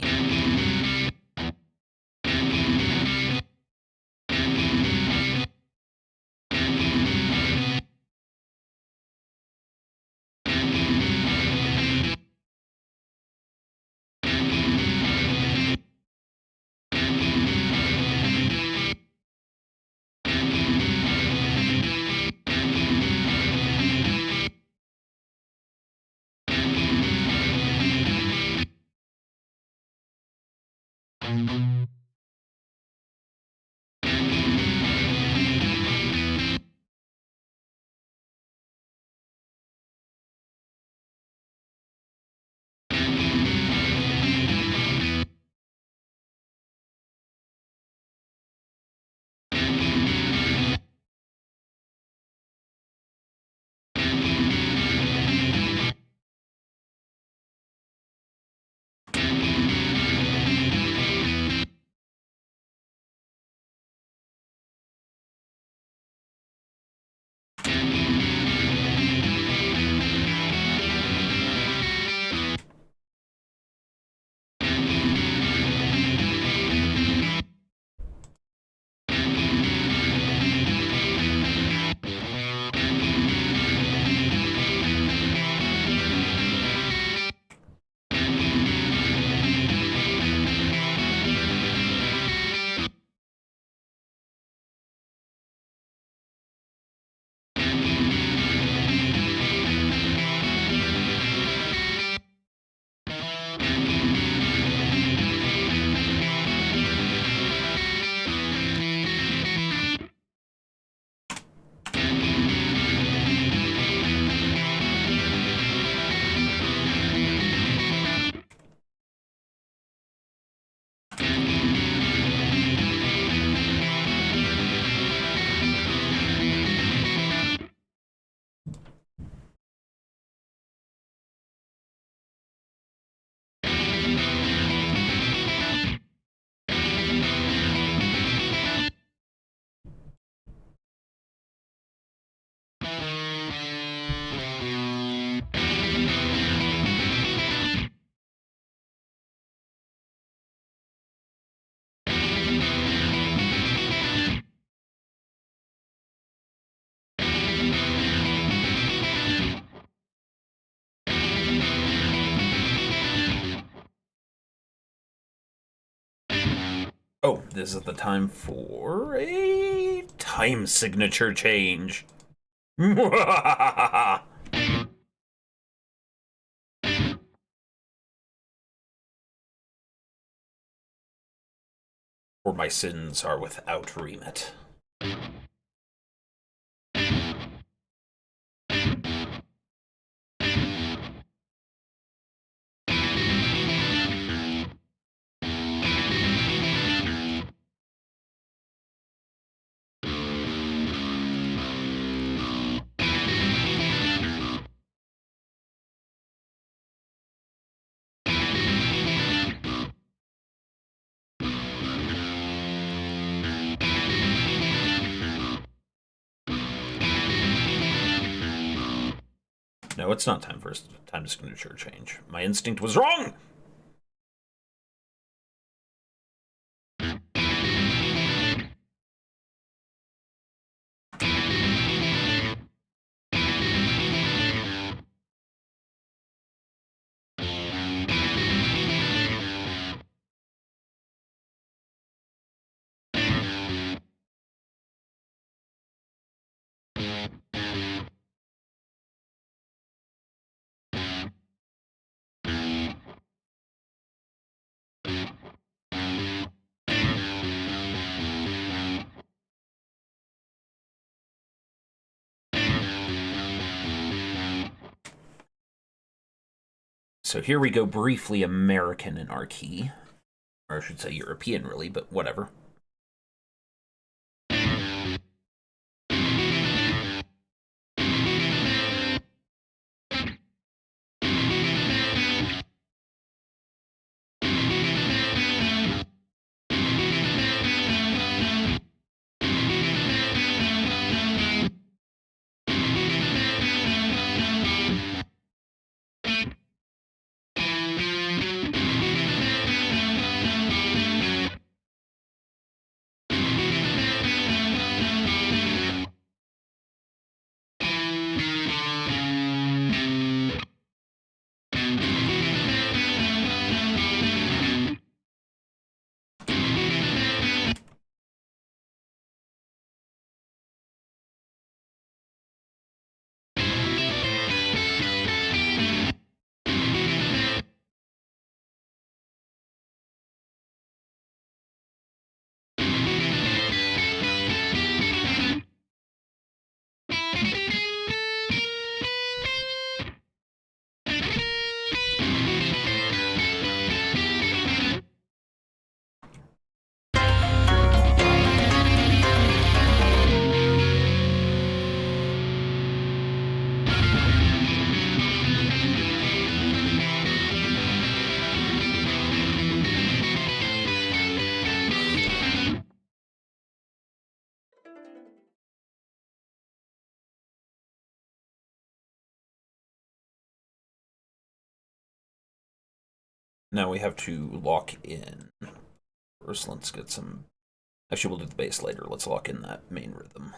Oh, this is the time for a time signature change. For my sins are without remit. No, it's not time for a time signature change. My instinct was wrong! So here we go briefly American in our key. Or I should say European, really, but whatever. Now we have to lock in. First, let's get some... Actually, we'll do the bass later. Let's lock in that main rhythm.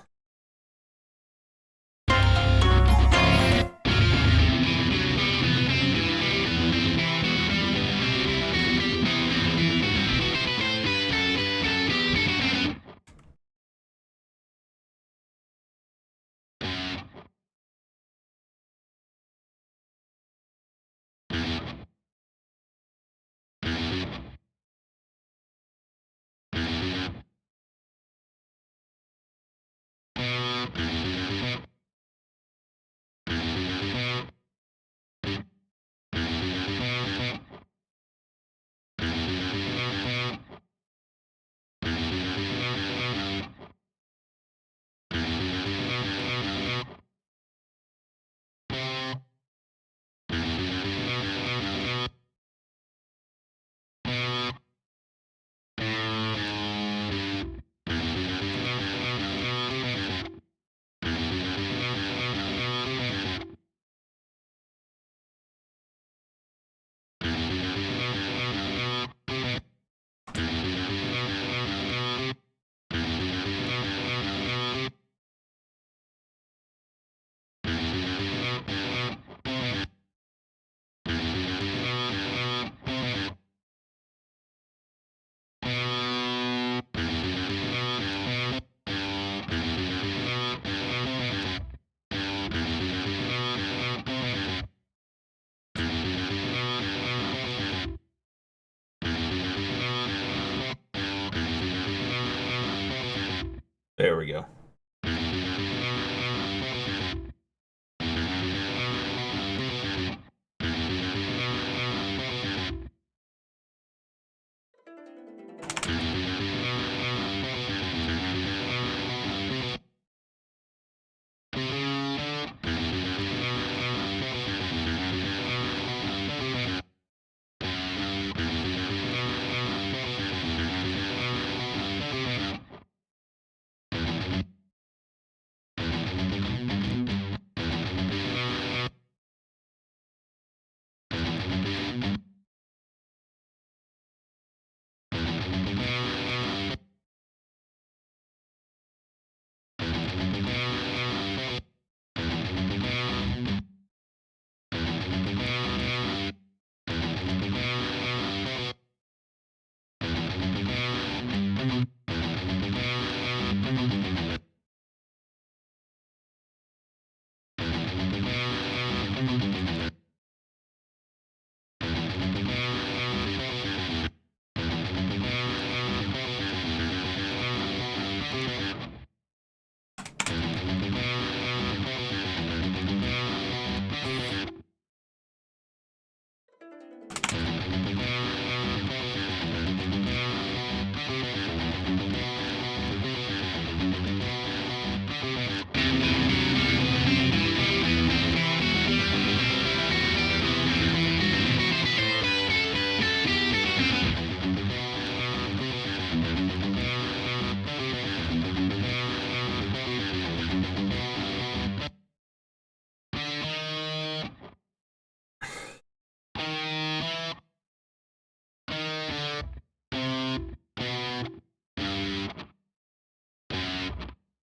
There we go.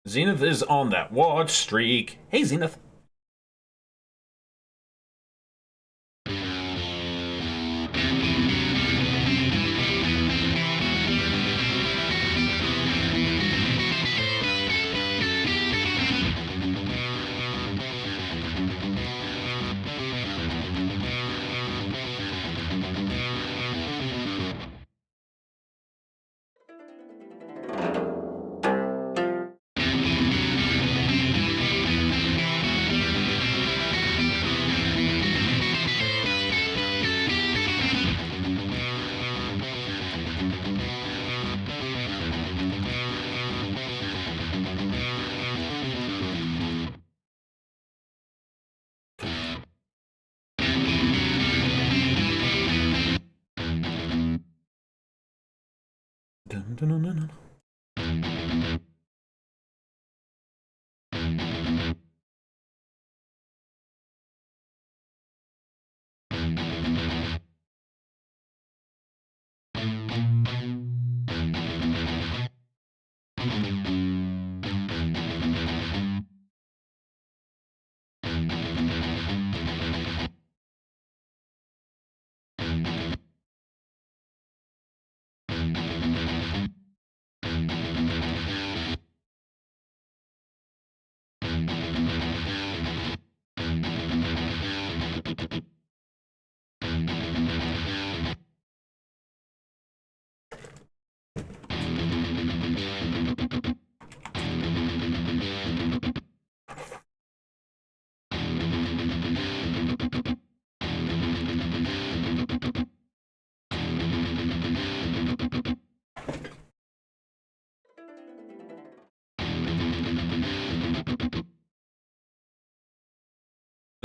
Zenith is on that watch streak. Hey, Zenith. Dun, dun, dun, dun, dun.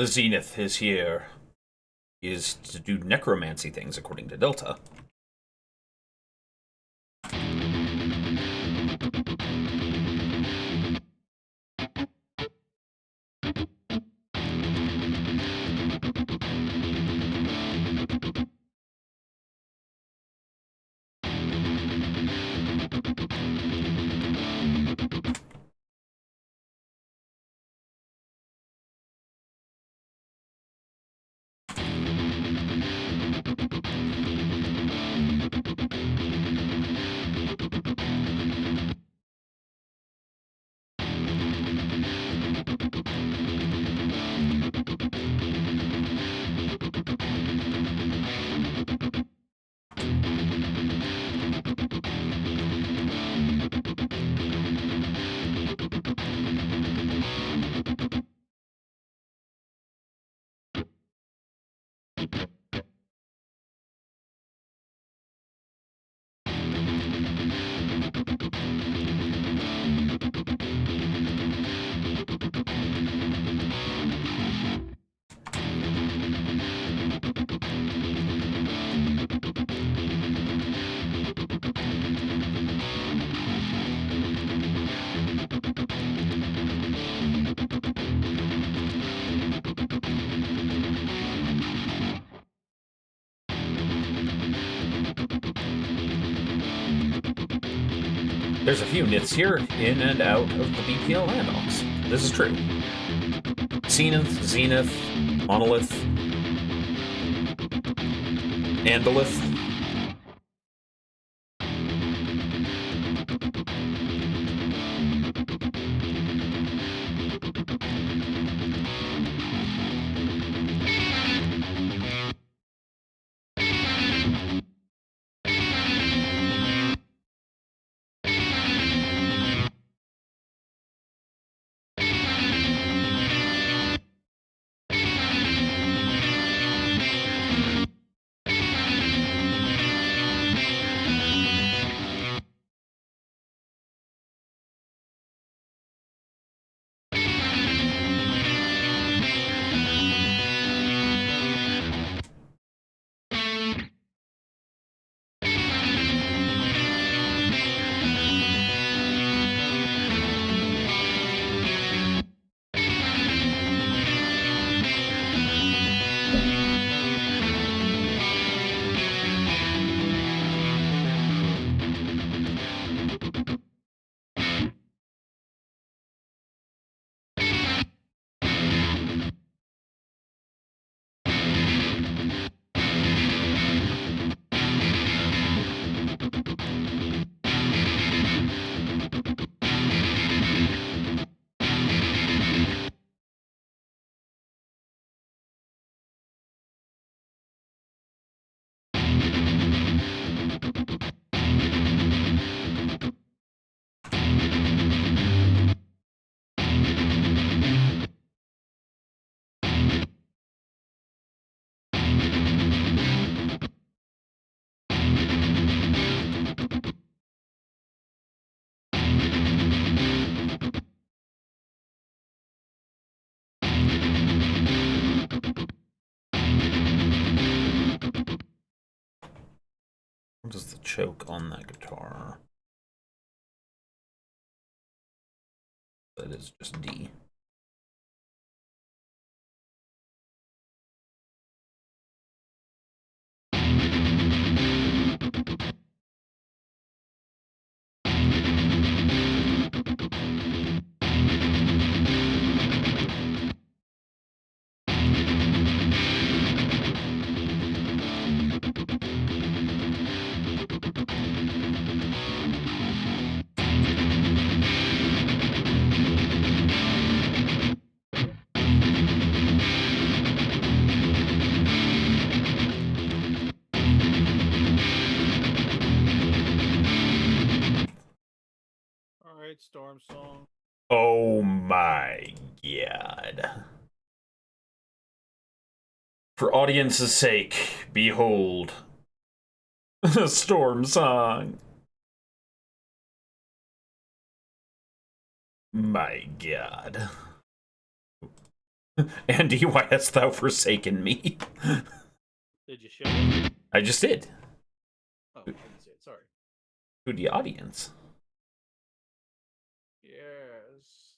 The Zenith is here. He is to do necromancy things, according to Delta. There's a few niths here, in and out of the BPL Landox. This is true. Zenith, Monolith, Andalith. What is the choke on that guitar? That is just D. Storm Song. Oh my god. For audience's sake, behold the Storm Song. My god. Andy, why hast thou forsaken me? Did you show it? I just did. Oh, I didn't see it. Sorry. To the audience. Yes.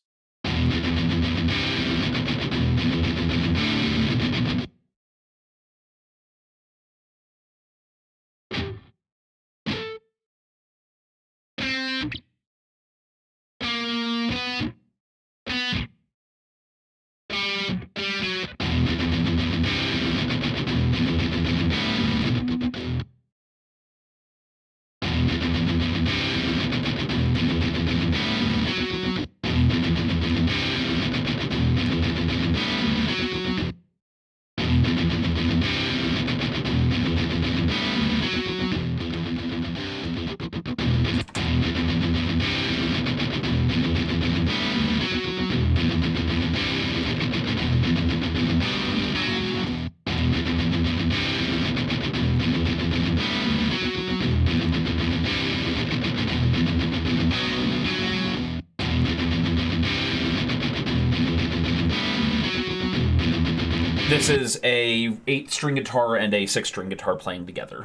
This is a 8-string guitar and a 6-string guitar playing together.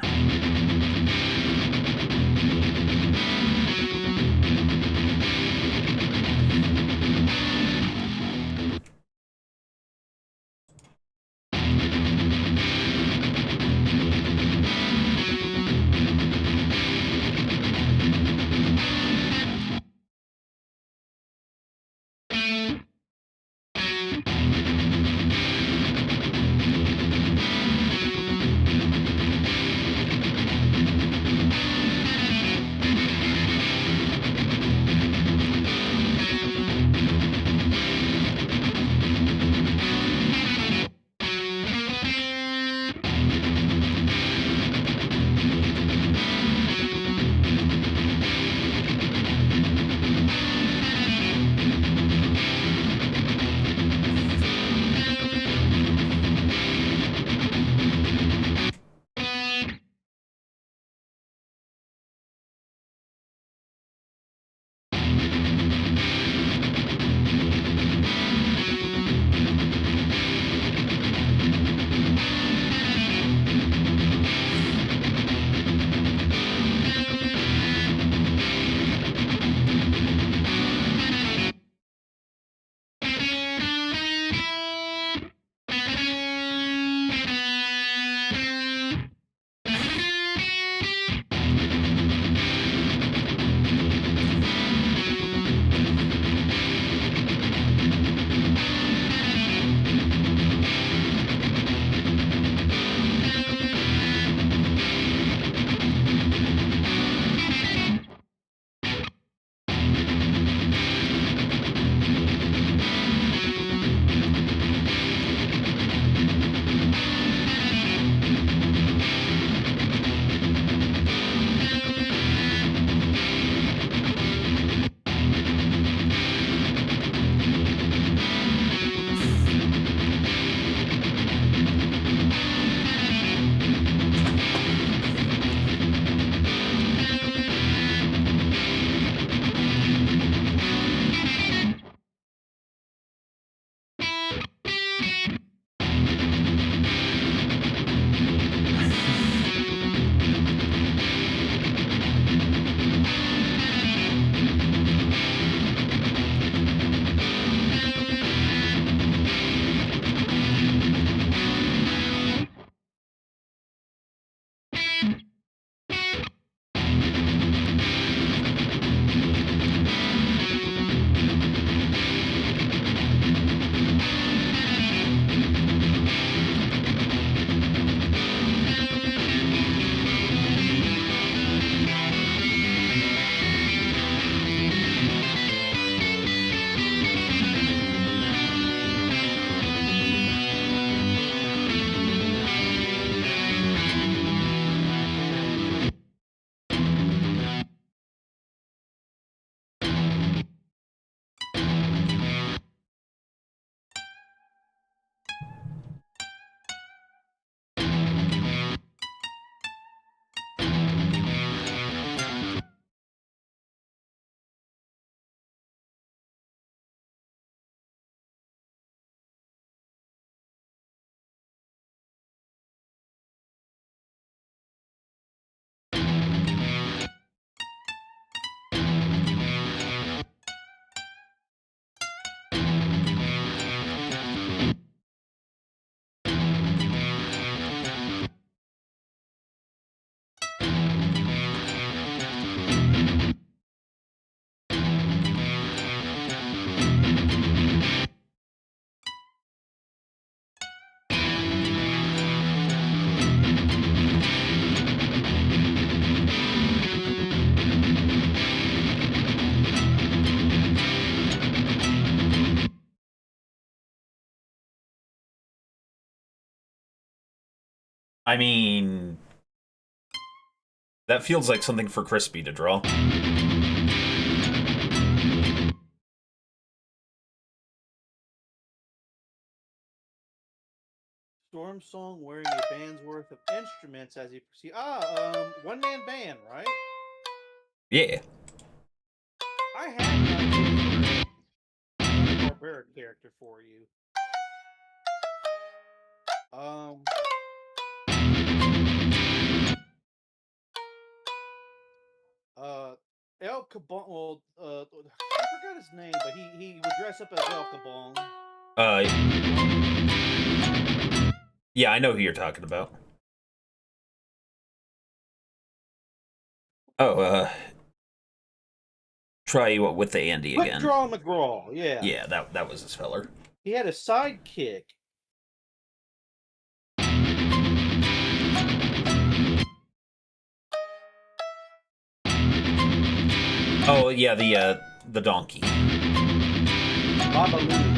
I mean, that feels like something for Crispy to draw. Storm Song wearing a band's worth of instruments as he proceeds. One-man band, right? Yeah. I have a barbaric character for you. El Kabong. Well, I forgot his name, but he would dress up as El Kabong. Yeah, I know who you're talking about. Oh, try what with the Andy again. Draw McGraw, yeah. Yeah, that was his feller. He had a sidekick. Oh yeah, the donkey. Babaloo.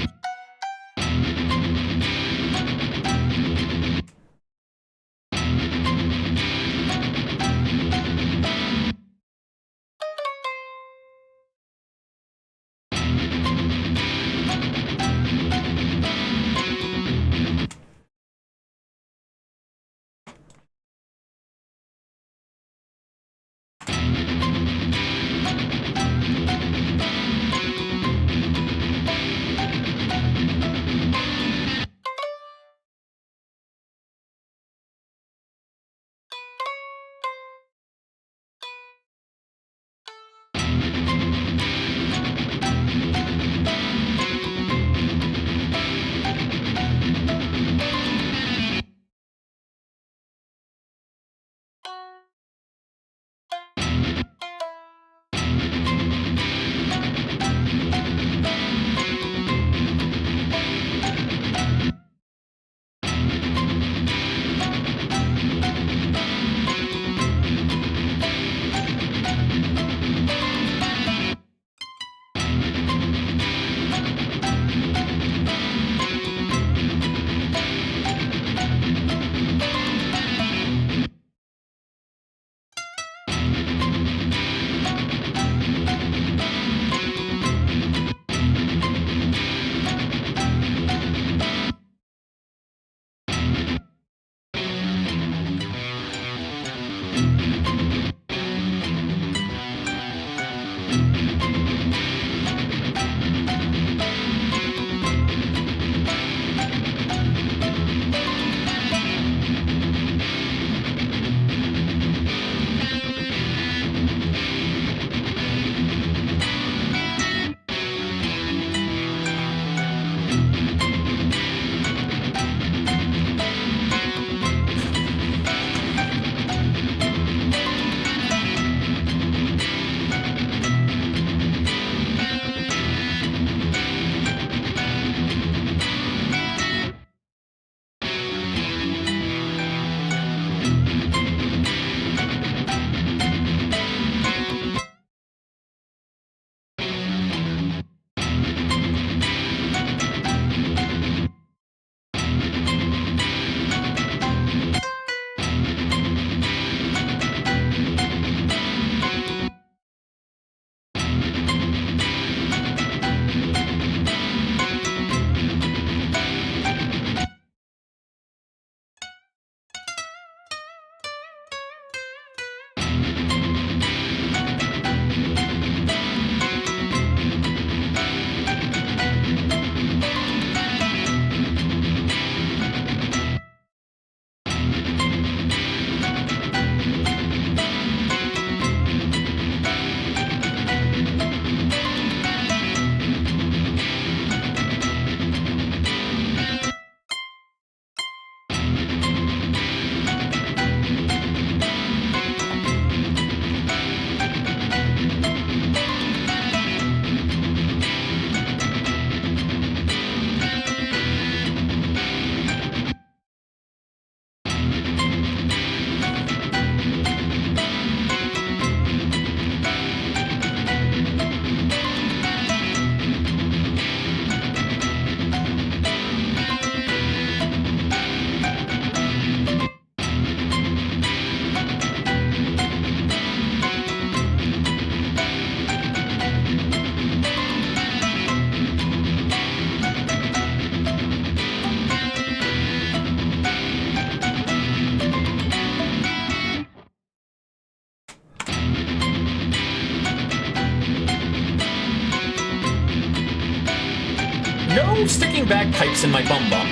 No sticking bagpipes in my bum-bum.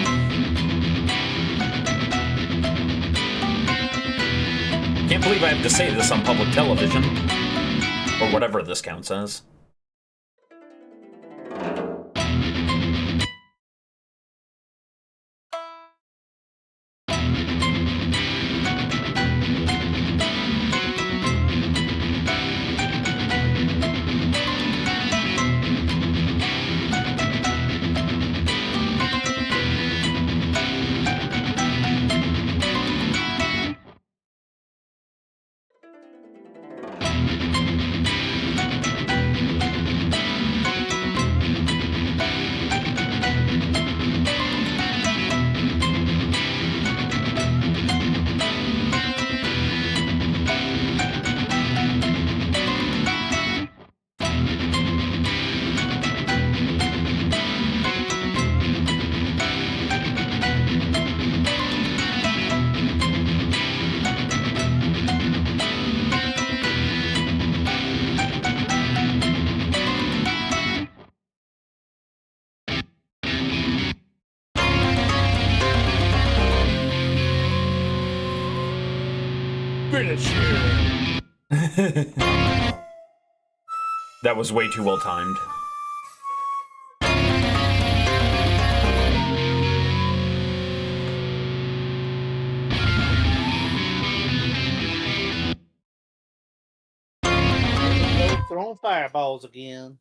Can't believe I have to say this on public television. Or whatever this counts as. That was way too well timed. Throwing fireballs again.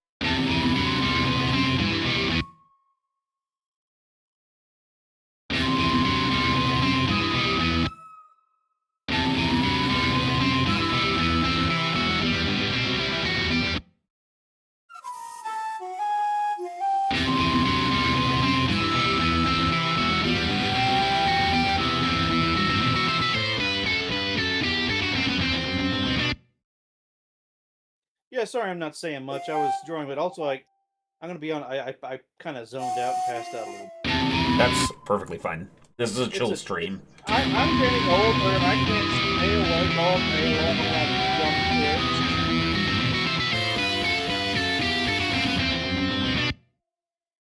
Yeah, sorry, I'm not saying much. I was drawing, but also I'm gonna be on. I kind of zoned out and passed out a little. That's perfectly fine. This is a chill stream. I'm getting older and I can't stay awake all day long like young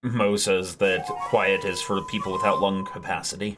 kids. Mo says that quiet is for people without lung capacity.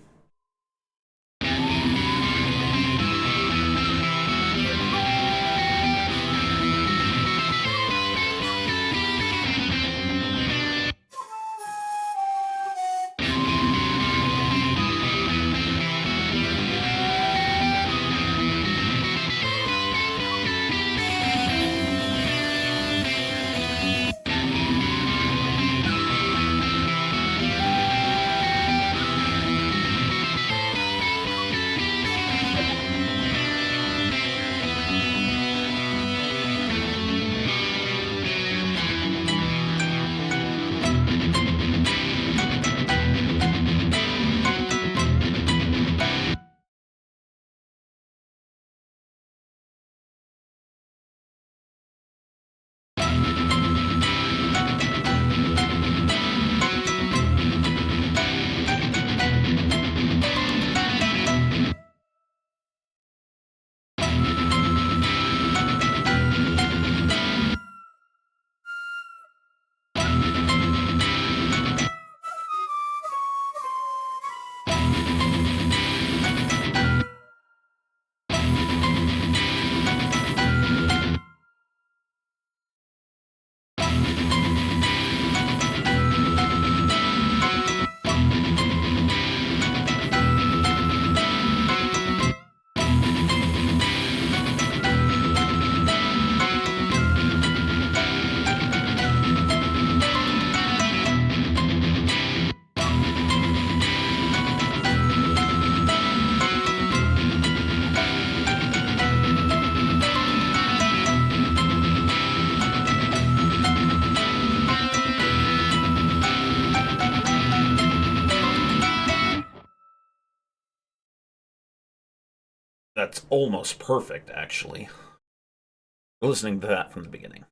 That's almost perfect, actually. Listening to that from the beginning.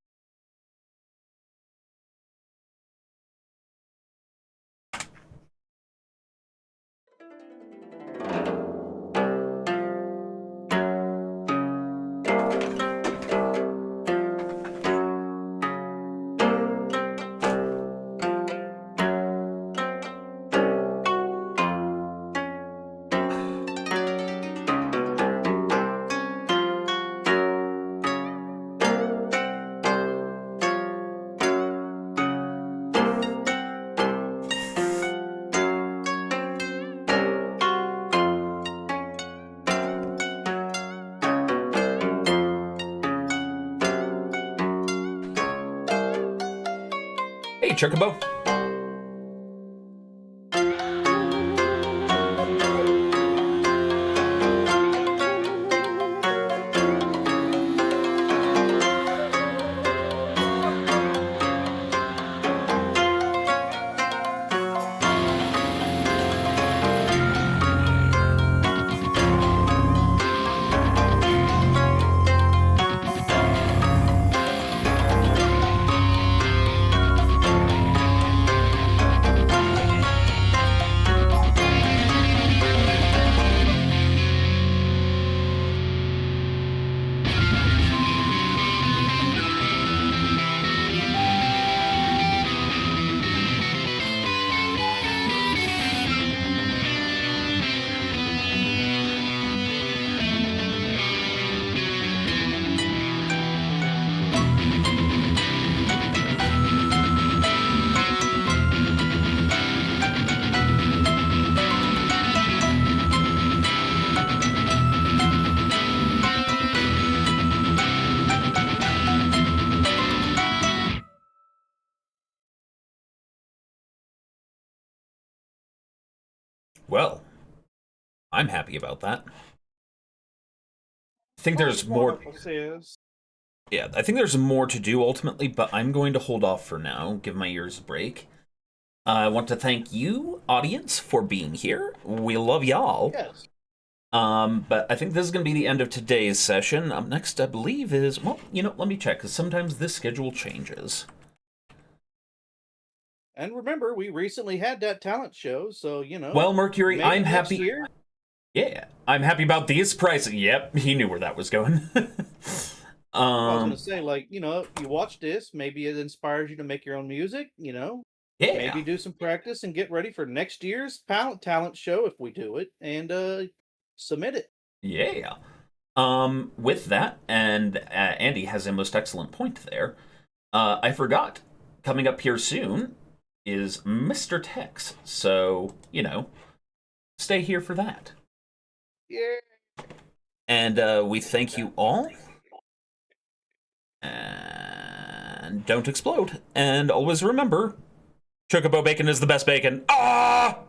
Chocobo. Well, I'm happy about that. I think there's more. Wonderful, sis. Yeah, I think there's more to do ultimately, but I'm going to hold off for now, give my ears a break. I want to thank you, audience, for being here. We love y'all. Yes. But I think this is going to be the end of today's session. Up next, I believe, is... Well, let me check, because sometimes this schedule changes. And remember, we recently had that talent show, so, Well, Mercury, maybe I'm next happy... year. Yeah, I'm happy about these prices. Yep, he knew where that was going. I was going to say, you watch this, maybe it inspires you to make your own music, Yeah. maybe do some practice and get ready for next year's talent show if we do it, and submit it. Yeah. With that, and Andy has a most excellent point there. I forgot. Coming up here soon is Mr. Tex. So, stay here for that. Yeah. And we thank you all. And don't explode. And always remember, Chocobo bacon is the best bacon. Ah!